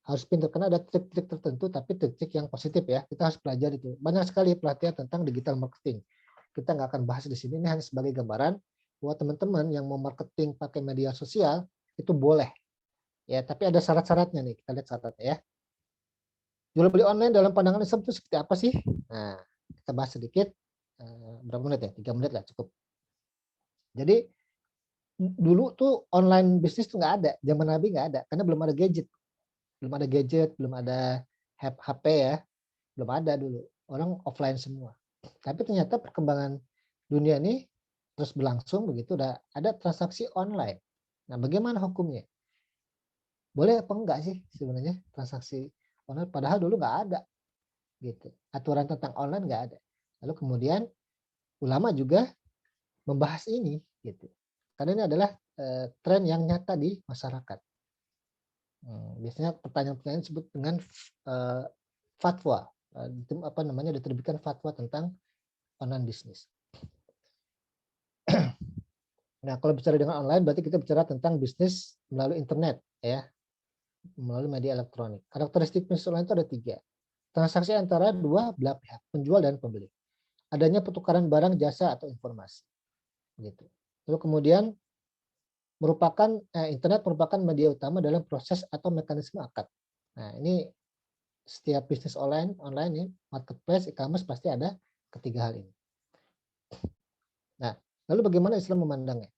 harus pintar karena ada trik-trik tertentu, tapi trik-trik yang positif ya. Kita harus pelajari itu. Banyak sekali pelatihan tentang digital marketing. Kita nggak akan bahas di sini, ini hanya sebagai gambaran bahwa teman-teman yang mau marketing pakai media sosial itu boleh. Ya, tapi ada syarat-syaratnya nih. Kita lihat syaratnya ya. Jual beli online dalam pandangan Islam itu seperti apa sih? Nah, kita bahas sedikit. Berapa menit ya? 3 menit lah cukup. Jadi dulu tuh online bisnis tuh nggak ada. Zaman Nabi nggak ada. Karena belum ada gadget. Belum ada HP ya. Belum ada dulu. Orang offline semua. Tapi ternyata perkembangan dunia ini terus berlangsung begitu. Udah ada transaksi online. Nah, bagaimana hukumnya? Boleh apa enggak sih sebenarnya transaksi online? Padahal dulu nggak ada, gitu. Aturan tentang online nggak ada. Lalu kemudian ulama juga membahas ini, gitu. Karena ini adalah tren yang nyata di masyarakat. Biasanya pertanyaan-pertanyaan disebut dengan fatwa, diterbitkan fatwa tentang online bisnis. Nah, kalau bicara dengan online berarti kita bicara tentang bisnis melalui internet, ya. Melalui media elektronik. Karakteristik bisnis online itu ada 3. Transaksi antara dua belah pihak, penjual dan pembeli. Adanya pertukaran barang, jasa, atau informasi. Gitu. Lalu kemudian internet merupakan media utama dalam proses atau mekanisme akad. Nah, ini setiap bisnis online ini, marketplace, e-commerce pasti ada ketiga hal ini. Nah, lalu bagaimana Islam memandangnya?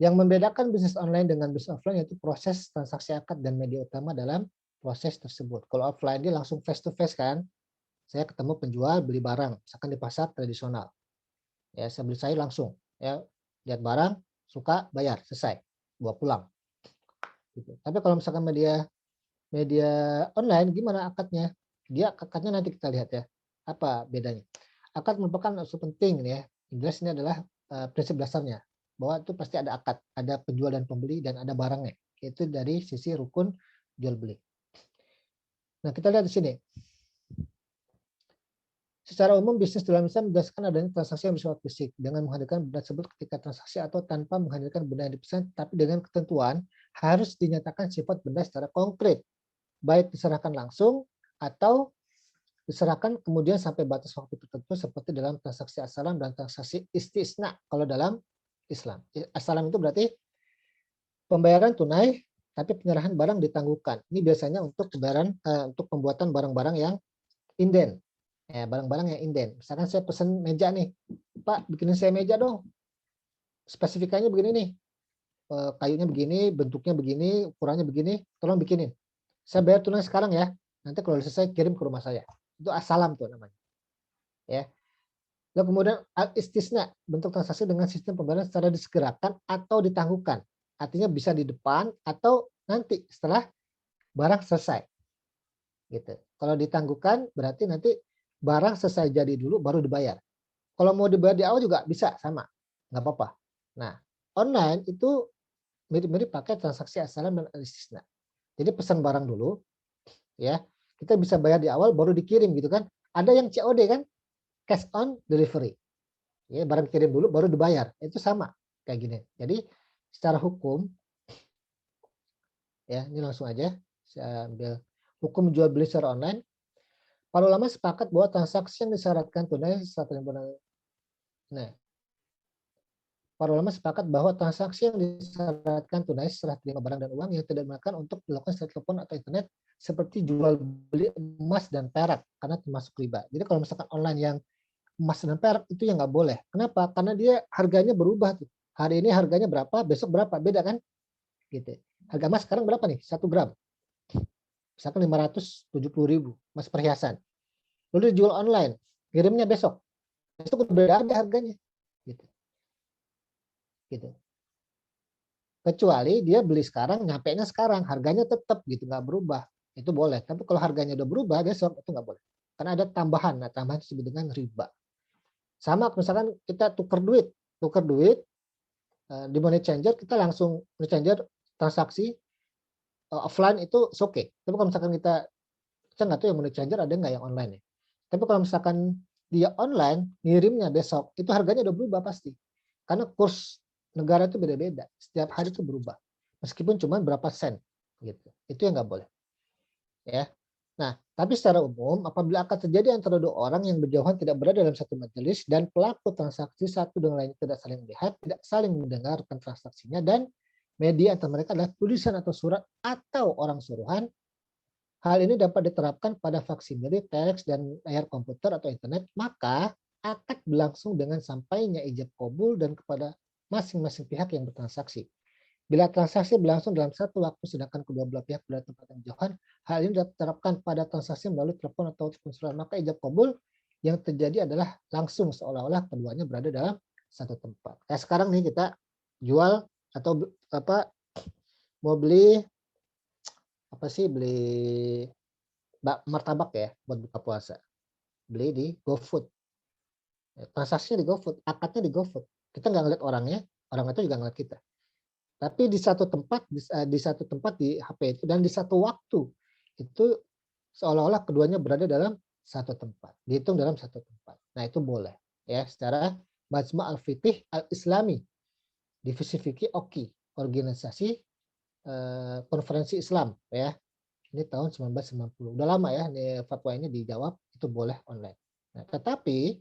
Yang membedakan bisnis online dengan bisnis offline yaitu proses transaksi akad dan media utama dalam proses tersebut. Kalau offline dia langsung face to face kan, saya ketemu penjual beli barang, misalkan di pasar tradisional. Ya, saya beli sayur langsung, ya lihat barang, suka, bayar, selesai, bawa pulang. Gitu. Tapi kalau misalkan media online gimana akadnya? Akadnya nanti kita lihat ya, apa bedanya? Akad merupakan unsur penting ya. Jelas ini adalah prinsip dasarnya. Bahwa itu pasti ada akad, ada penjual dan pembeli dan ada barangnya. Itu dari sisi rukun jual beli. Nah, kita lihat di sini. Secara umum bisnis dalam Islam berdasarkan adanya transaksi yang bersifat fisik dengan menghadirkan benda tersebut ketika transaksi atau tanpa menghadirkan benda yang dipesan, tapi dengan ketentuan harus dinyatakan sifat benda secara konkret, baik diserahkan langsung atau diserahkan kemudian sampai batas waktu tertentu seperti dalam transaksi as-salam dan transaksi istisna kalau dalam Islam. As-salam itu berarti pembayaran tunai tapi penyerahan barang ditangguhkan. Ini biasanya untuk untuk pembuatan barang-barang yang inden. Ya, barang-barang yang inden. Misalkan saya pesan meja nih. Pak, bikinin saya meja dong. Spesifikasinya begini nih. Kayunya begini, bentuknya begini, ukurannya begini, tolong bikinin. Saya bayar tunai sekarang ya. Nanti kalau selesai kirim ke rumah saya. Itu as-salam tuh namanya. Ya. Lalu kemudian al-istisna, bentuk transaksi dengan sistem pembayaran secara disegerakan atau ditangguhkan. Artinya bisa di depan atau nanti setelah barang selesai. Gitu. Kalau ditangguhkan berarti nanti barang selesai jadi dulu baru dibayar. Kalau mau dibayar di awal juga bisa sama, nggak apa-apa. Nah, online itu mirip-mirip pakai transaksi as-salam dan al-istisna. Jadi pesan barang dulu, ya kita bisa bayar di awal baru dikirim gitu kan. Ada yang COD kan, cash on delivery. Ya, barang kirim dulu baru dibayar. Itu sama kayak gini. Jadi secara hukum, ya ini langsung aja saya ambil hukum jual beli secara online. Para ulama sepakat bahwa transaksi yang disyaratkan tunai saat Nah, para ulama sepakat bahwa transaksi yang disyaratkan tunai setelah terima barang dan uang yang tidak digunakan untuk dilakukan secara telepon atau internet seperti jual beli emas dan perak karena termasuk riba. Jadi kalau misalkan online yang emas dan perak itu yang nggak boleh. Kenapa? Karena dia harganya berubah tuh. Hari ini harganya berapa, besok berapa, beda kan? Gitu. Harga emas sekarang berapa nih? 1 gram. Misalkan 570.000 emas perhiasan. Lalu dijual online, kirimnya besok. Besok udah beda harganya. Gitu. Gitu. Kecuali dia beli sekarang, nyampainya sekarang, harganya tetap gitu, nggak berubah. Itu boleh. Tapi kalau harganya udah berubah besok itu nggak boleh. Karena ada tambahan. Nah, tambahan disebut dengan riba. Sama misalkan kita tukar duit di money changer kita langsung money changer transaksi offline itu okay. Tapi kalau misalkan kita nggak tahu yang money changer ada nggak yang online ya. Tapi kalau misalkan dia online ngirimnya besok itu harganya udah berubah pasti. Karena kurs negara itu beda-beda. Setiap hari itu berubah. Meskipun cuma berapa sen gitu. Itu yang nggak boleh. Ya. Nah, tapi secara umum apabila akan terjadi antara dua orang yang berjauhan tidak berada dalam satu majelis dan pelaku transaksi satu dengan lainnya tidak saling melihat, tidak saling mendengarkan transaksinya dan media antara mereka adalah tulisan atau surat atau orang suruhan, hal ini dapat diterapkan pada faksimile, teks dan layar komputer atau internet, maka akad berlangsung dengan sampainya ijab kabul dan kepada masing-masing pihak yang bertransaksi. Bila transaksi berlangsung dalam satu waktu sedangkan kedua belah pihak berada tempat yang jauhan, hal ini diterapkan pada transaksi melalui telepon atau konsulat. Maka ijab kabul yang terjadi adalah langsung seolah-olah keduanya berada dalam satu tempat. Kayak sekarang nih kita jual atau mau beli beli martabak ya buat buka puasa. Beli di GoFood. Transaksinya di GoFood, akadnya di GoFood. Kita nggak ngeliat orangnya, orang itu juga ngeliat kita. Tapi di satu tempat di HP itu dan di satu waktu itu seolah-olah keduanya berada dalam satu tempat, dihitung dalam satu tempat. Nah itu boleh ya secara Majma' al-Fiqh al-Islami, divisi fikih OKI, organisasi konferensi Islam ya. Ini tahun 1990. Udah lama ya ini fatwa ini dijawab itu boleh online. Nah, tetapi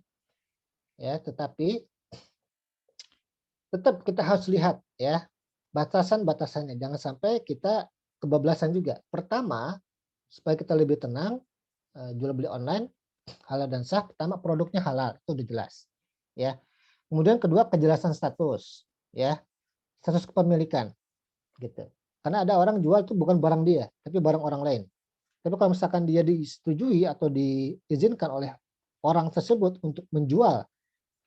tetap kita harus lihat ya batasan-batasannya. Jangan sampai kita kebablasan juga. Pertama, supaya kita lebih tenang, jual beli online halal dan sah. Pertama, produknya halal, itu udah jelas. Ya. Kemudian kedua, kejelasan status, ya, status kepemilikan, gitu. Karena ada orang jual itu bukan barang dia, tapi barang orang lain. Tapi kalau misalkan dia disetujui atau diizinkan oleh orang tersebut untuk menjual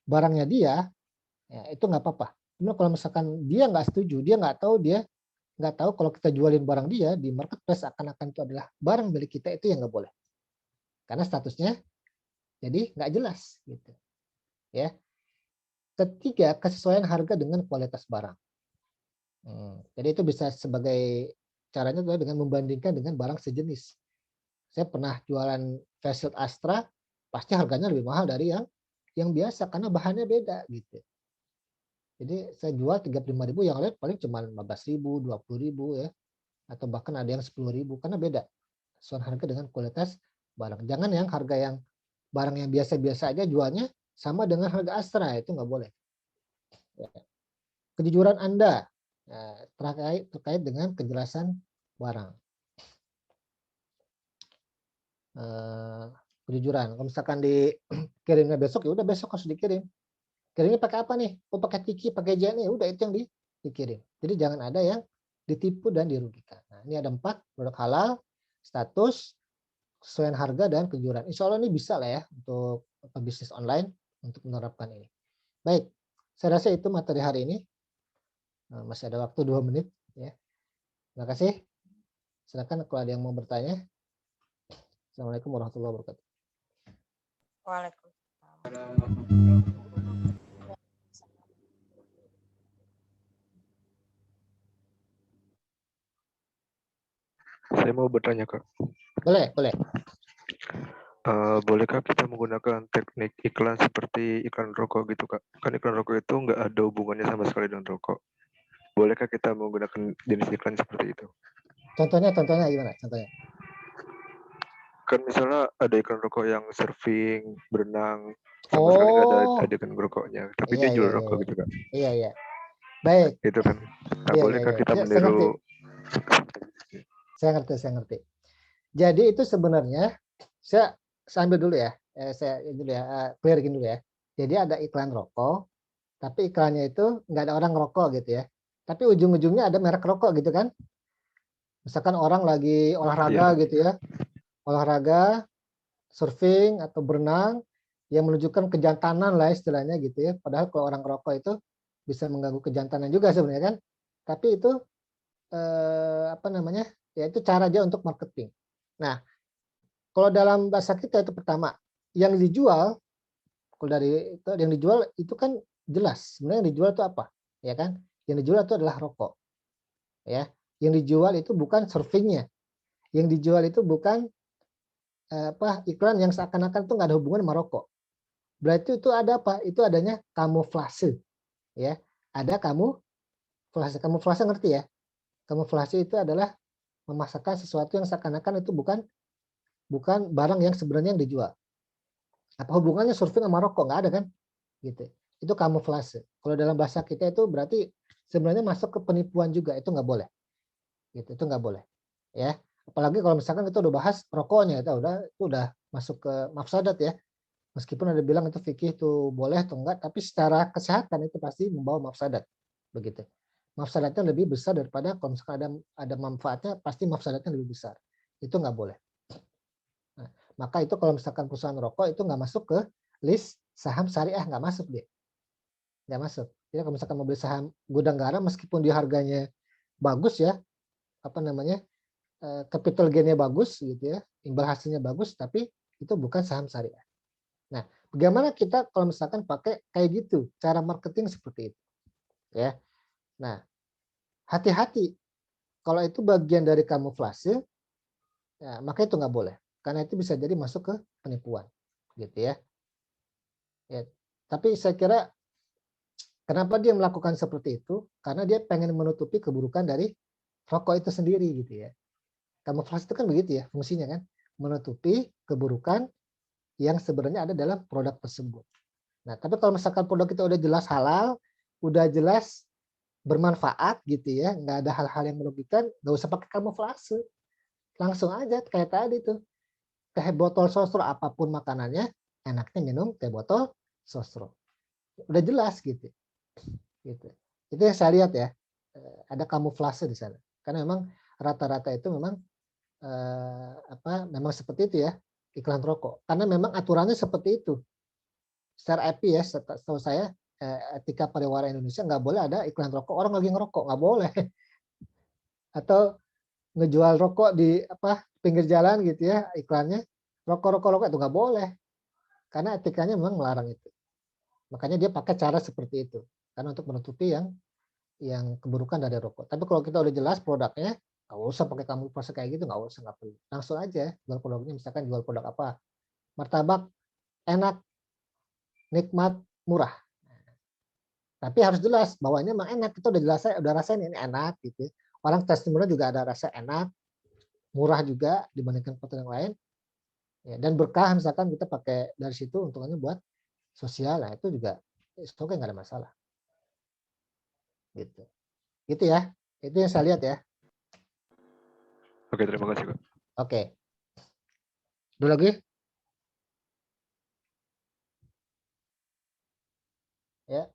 barangnya dia, ya, itu nggak apa-apa. Cuma kalau misalkan dia nggak setuju, dia nggak tahu kalau kita jualin barang dia di marketplace akan itu adalah barang milik kita, itu yang nggak boleh. Karena statusnya jadi nggak jelas gitu. Ya. Ketiga, kesesuaian harga dengan kualitas barang. Jadi itu bisa sebagai caranya adalah dengan membandingkan dengan barang sejenis. Saya pernah jualan face shield Astra, pasti harganya lebih mahal dari yang biasa karena bahannya beda gitu. Jadi saya jual 35.000, yang lain paling cuma 15.000, 20.000 ya. Atau bahkan ada yang 10.000 karena beda. Soal harga dengan kualitas barang. Jangan yang harga yang barang yang biasa-biasa aja jualnya sama dengan harga Astra, itu nggak boleh. Ya. Kejujuran Anda terkait dengan kejelasan barang. Kejujuran. Kalau misalkan dikirimnya besok, ya udah besok harus dikirim. Kirimnya pakai apa nih? Oh pakai Tiki, pakai JNE, udah itu yang dikirim. Jadi jangan ada yang ditipu dan dirugikan. Nah, ini ada 4 produk halal, status, kesesuaian harga dan kejujuran. Insya Allah ini bisa lah ya untuk bisnis online untuk menerapkan ini. Baik, saya rasa itu materi hari ini. Masih ada waktu 2 menit ya. Terima kasih. Silakan kalau ada yang mau bertanya. Assalamualaikum warahmatullahi wabarakatuh. Waalaikumsalam. Saya mau bertanya, Kak. Boleh, boleh. Bolehkah kita menggunakan teknik iklan seperti iklan rokok gitu, Kak? Kan iklan rokok itu nggak ada hubungannya sama sekali dengan rokok. Bolehkah kita menggunakan jenis iklan seperti itu? Contohnya gimana? Contohnya. Kan misalnya ada iklan rokok yang surfing, berenang, sama sekali nggak ada Oh, adegan rokoknya, tapi iya, dia iya, jual iya, rokok iya. gitu, Kak. Iya, iya. Baik. Itu kan. Nah, Iya, iya, bolehkah iya. kita Ya, saya ngerti. meniru? Saya ngerti. Jadi itu sebenarnya saya ambil dulu ya. Saya dulu ya, clearin dulu ya. Jadi ada iklan rokok, tapi iklannya itu nggak ada orang rokok gitu ya. Tapi ujung-ujungnya ada merek rokok gitu kan. Misalkan orang lagi olahraga Iya. gitu ya. Olahraga, surfing atau berenang yang menunjukkan kejantanan lah istilahnya gitu ya. Padahal kalau orang rokok itu bisa mengganggu kejantanan juga sebenarnya kan. Tapi itu apa namanya? Ya itu cara dia untuk marketing. Nah, kalau dalam bahasa kita itu pertama, yang dijual kalau dari itu yang dijual itu kan jelas. Sebenarnya yang dijual itu apa? Ya kan? Yang dijual itu adalah rokok. Ya. Yang dijual itu bukan surfingnya. Yang dijual itu bukan iklan yang seakan-akan itu nggak ada hubungan sama rokok. Berarti itu ada apa? Itu adanya kamuflase. Ya. Ada kamuflase. Kamuflase ngerti ya? Kamuflase itu adalah memasakkan sesuatu yang seakan-akan itu bukan barang yang sebenarnya yang dijual. Apa hubungannya surfing sama rokok? Nggak ada kan? Gitu. Itu kamuflase. Kalau dalam bahasa kita itu berarti sebenarnya masuk ke penipuan juga. Itu nggak boleh. Gitu. Itu nggak boleh. Ya. Apalagi kalau misalkan kita udah bahas rokoknya, itu udah masuk ke mafsadat ya. Meskipun ada bilang itu fikih itu boleh atau enggak, tapi secara kesehatan itu pasti membawa mafsadat. Begitu. Mafsadatnya lebih besar daripada kalau misalkan ada manfaatnya, pasti mafsadatnya lebih besar. Itu nggak boleh. Nah, maka itu kalau misalkan perusahaan rokok itu nggak masuk ke list saham syariah, nggak masuk dia, nggak masuk. Jadi kalau misalkan mau beli saham gudang garam, meskipun dia harganya bagus ya, apa namanya, capital gain-nya bagus gitu ya, imbal hasilnya bagus, tapi itu bukan saham syariah. Nah, bagaimana kita kalau misalkan pakai kayak gitu, cara marketing seperti itu, ya. Nah, hati-hati kalau itu bagian dari kamuflase, ya, maka itu nggak boleh, karena itu bisa jadi masuk ke penipuan, gitu ya. Ya, tapi saya kira kenapa dia melakukan seperti itu? Karena dia pengen menutupi keburukan dari rokok itu sendiri, gitu ya. Kamuflase itu kan begitu ya, fungsinya kan, menutupi keburukan yang sebenarnya ada dalam produk tersebut. Nah, tapi kalau misalkan produk kita udah jelas halal, udah jelas bermanfaat gitu ya, nggak ada hal-hal yang merugikan, nggak usah pakai kamuflase. Langsung aja kayak tadi tuh, teh botol sosro apapun makanannya, enaknya minum teh botol sosro. Udah jelas gitu. Gitu. Itu yang saya lihat ya, ada kamuflase di sana. Karena memang rata-rata itu memang memang seperti itu ya, iklan rokok. Karena memang aturannya seperti itu. Secara IP ya, setahu saya etika pariwara Indonesia nggak boleh ada iklan rokok orang lagi ngerokok, nggak boleh. Atau ngejual rokok di pinggir jalan gitu ya, iklannya rokok itu nggak boleh. Karena etikanya memang melarang itu. Makanya dia pakai cara seperti itu. Karena untuk menutupi yang keburukan dari rokok. Tapi kalau kita udah jelas produknya, nggak usah pakai kamuflase kayak gitu, nggak usah, nggak perlu. Langsung aja jual produknya, misalkan jual produk apa, martabak enak, nikmat, murah. Tapi harus jelas bahwa ini memang enak, kita udah rasain ini enak gitu. Orang testimonial juga ada rasa enak, murah juga dibandingkan produk yang lain. Ya, dan berkah misalkan kita pakai dari situ untungannya buat sosial, lah itu juga oke, nggak ada masalah. Gitu. Gitu ya. Itu yang saya lihat ya. Oke, terima kasih, Kak. Oke. Dulu lagi? Ya.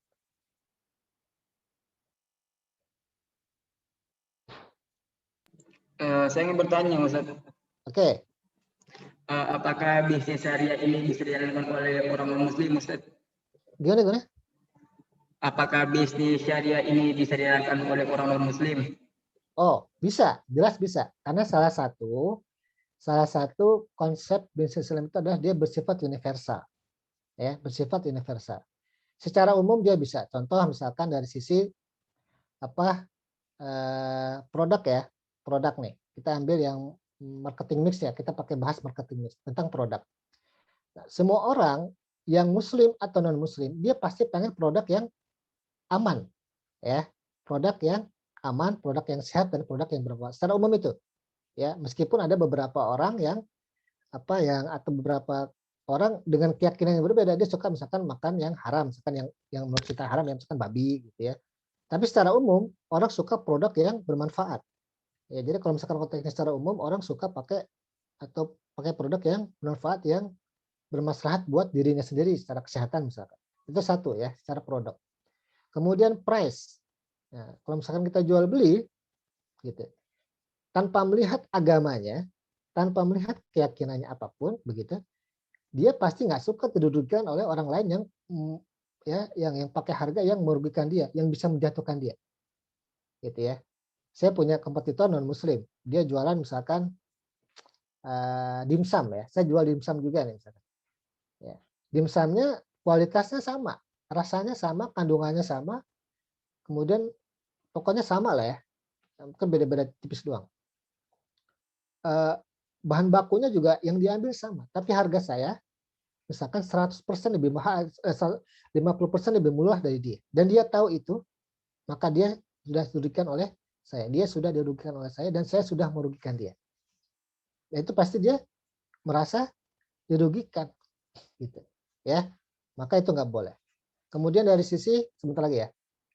Saya ingin bertanya, Ustaz. Oke. Apakah bisnis syariah ini bisa dijalankan oleh orang non-muslim, Ustaz? Gimana? Apakah bisnis syariah ini bisa dijalankan oleh orang non-muslim? Oh, bisa, jelas bisa. Karena salah satu konsep bisnis Islam itu adalah dia bersifat universal. Ya, bersifat universal. Secara umum dia bisa. Contoh misalkan dari sisi produk ya, produk nih. Kita ambil yang marketing mix ya, kita pakai bahas marketing mix tentang produk. Nah, semua orang yang muslim atau non muslim, dia pasti pengen produk yang aman, ya, produk yang aman, produk yang sehat dan produk yang bermanfaat. Secara umum itu, ya, meskipun ada beberapa orang yang atau beberapa orang dengan keyakinan yang berbeda, dia suka misalkan makan yang haram, misalkan yang menurut kita haram, yang misalkan babi, gitu ya. Tapi secara umum orang suka produk yang bermanfaat. Ya, jadi kalau misalkan konteksnya secara umum orang suka pakai produk yang bermanfaat, yang bermaslahat buat dirinya sendiri secara kesehatan misalkan. Itu satu ya, secara produk. Kemudian price. Nah, kalau misalkan kita jual beli gitu, tanpa melihat agamanya, tanpa melihat keyakinannya apapun begitu, dia pasti nggak suka didudukan oleh orang lain yang pakai harga yang merugikan dia, yang bisa menjatuhkan dia. Gitu ya. Saya punya kompetitor non muslim, dia jualan misalkan dimsum ya. Saya jual dimsum juga nih misalkan. Ya. Dimsumnya kualitasnya sama, rasanya sama, kandungannya sama, kemudian pokoknya sama lah ya. Mungkin beda-beda tipis doang. Bahan bakunya juga yang diambil sama, tapi harga saya misalkan 100% lebih mahal, 50% lebih murah dari dia. Dan dia tahu itu, maka dia sudah dirugikan oleh saya. Dia sudah dirugikan oleh saya dan saya sudah merugikan dia. Ya, itu pasti dia merasa dirugikan gitu. Ya. Maka itu nggak boleh. Kemudian dari sisi sebentar lagi ya.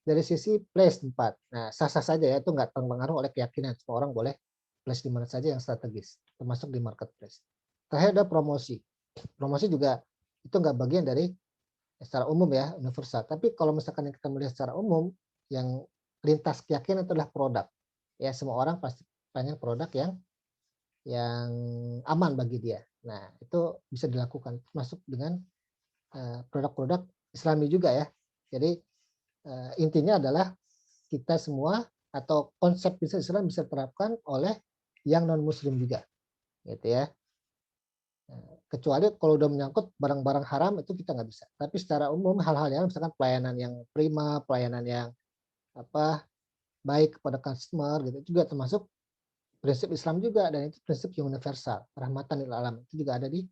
Dari sisi place tempat. Nah, sah-sah saja ya, itu nggak terpengaruh oleh keyakinan. Semua orang boleh place di mana saja yang strategis, termasuk di marketplace. Terakhir ada promosi. Promosi juga itu nggak bagian dari secara umum ya, universal. Tapi kalau misalkan kita melihat secara umum, yang lintas keyakinan itu adalah produk. Ya, semua orang pasti pengen produk yang aman bagi dia. Nah, itu bisa dilakukan, termasuk dengan produk-produk Islami juga ya. Jadi intinya adalah kita semua atau konsep bisnis Islam bisa diterapkan oleh yang non Muslim juga, gitu ya. Kecuali kalau udah menyangkut barang-barang haram itu kita nggak bisa. Tapi secara umum hal-hal yang misalkan pelayanan yang prima, pelayanan yang baik kepada customer gitu juga termasuk prinsip Islam juga, dan itu prinsip yang universal, rahmatan lil alam, itu juga ada di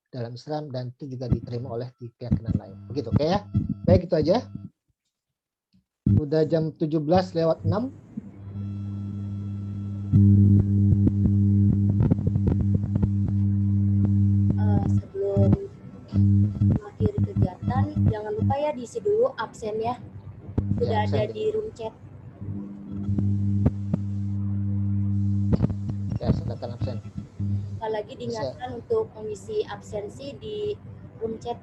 dalam Islam dan itu juga diterima oleh keyakinan lain. Begitu, oke ya. Baik, itu aja. Udah jam 17:06. Sebelum mengakhiri kegiatan, jangan lupa ya diisi dulu absennya. Sudah Ya, ada absen. di room chat. Ya, silakan absen. Sekali lagi diingatkan untuk mengisi absensi di room chat.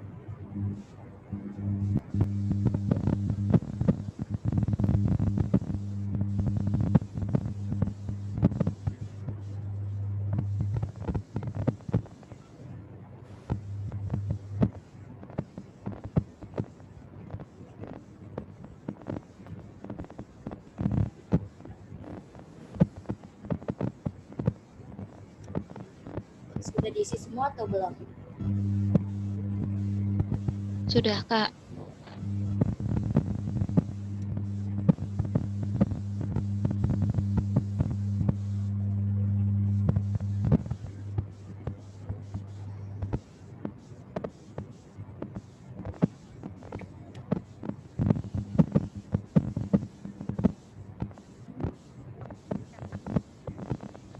Sudah diisi semua atau belum? Sudah, Kak.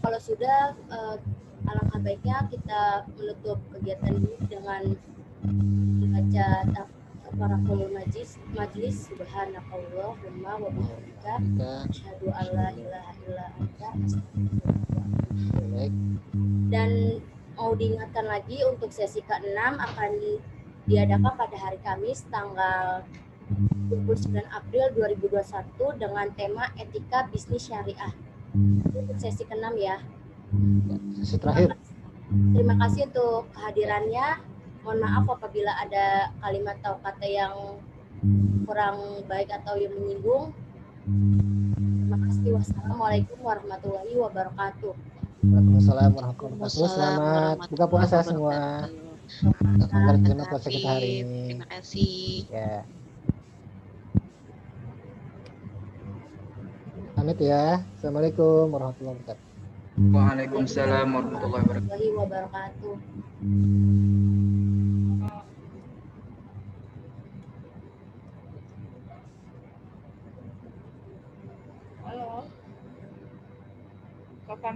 Kalau sudah, alangkah baiknya kita menutup kegiatan ini dengan membaca kafaratul majlis subhanakallahumma wa bihamdika asyhadu an la ilaha illa anta Baik. dan mau diingatkan lagi untuk sesi ke-6 akan diadakan pada hari Kamis tanggal 29 April 2021 dengan tema etika bisnis syariah. Untuk sesi ke-6 ya. Sesi terakhir. Terima kasih untuk kehadirannya. Mohon maaf apabila ada kalimat atau kata yang kurang baik atau yang menyinggung. Terima kasih. Wassalamualaikum warahmatullahi wabarakatuh. Waalaikumsalam warahmatullahi wabarakatuh. Selamat buka puasa semua. Semoga diterima puasa kita hari ini. Terima kasih. Ya. Pamit ya. Assalamualaikum warahmatullahi wabarakatuh. Waalaikumsalam warahmatullahi wabarakatuh. warahmatullahi wabarakatuh. Halo. Kapan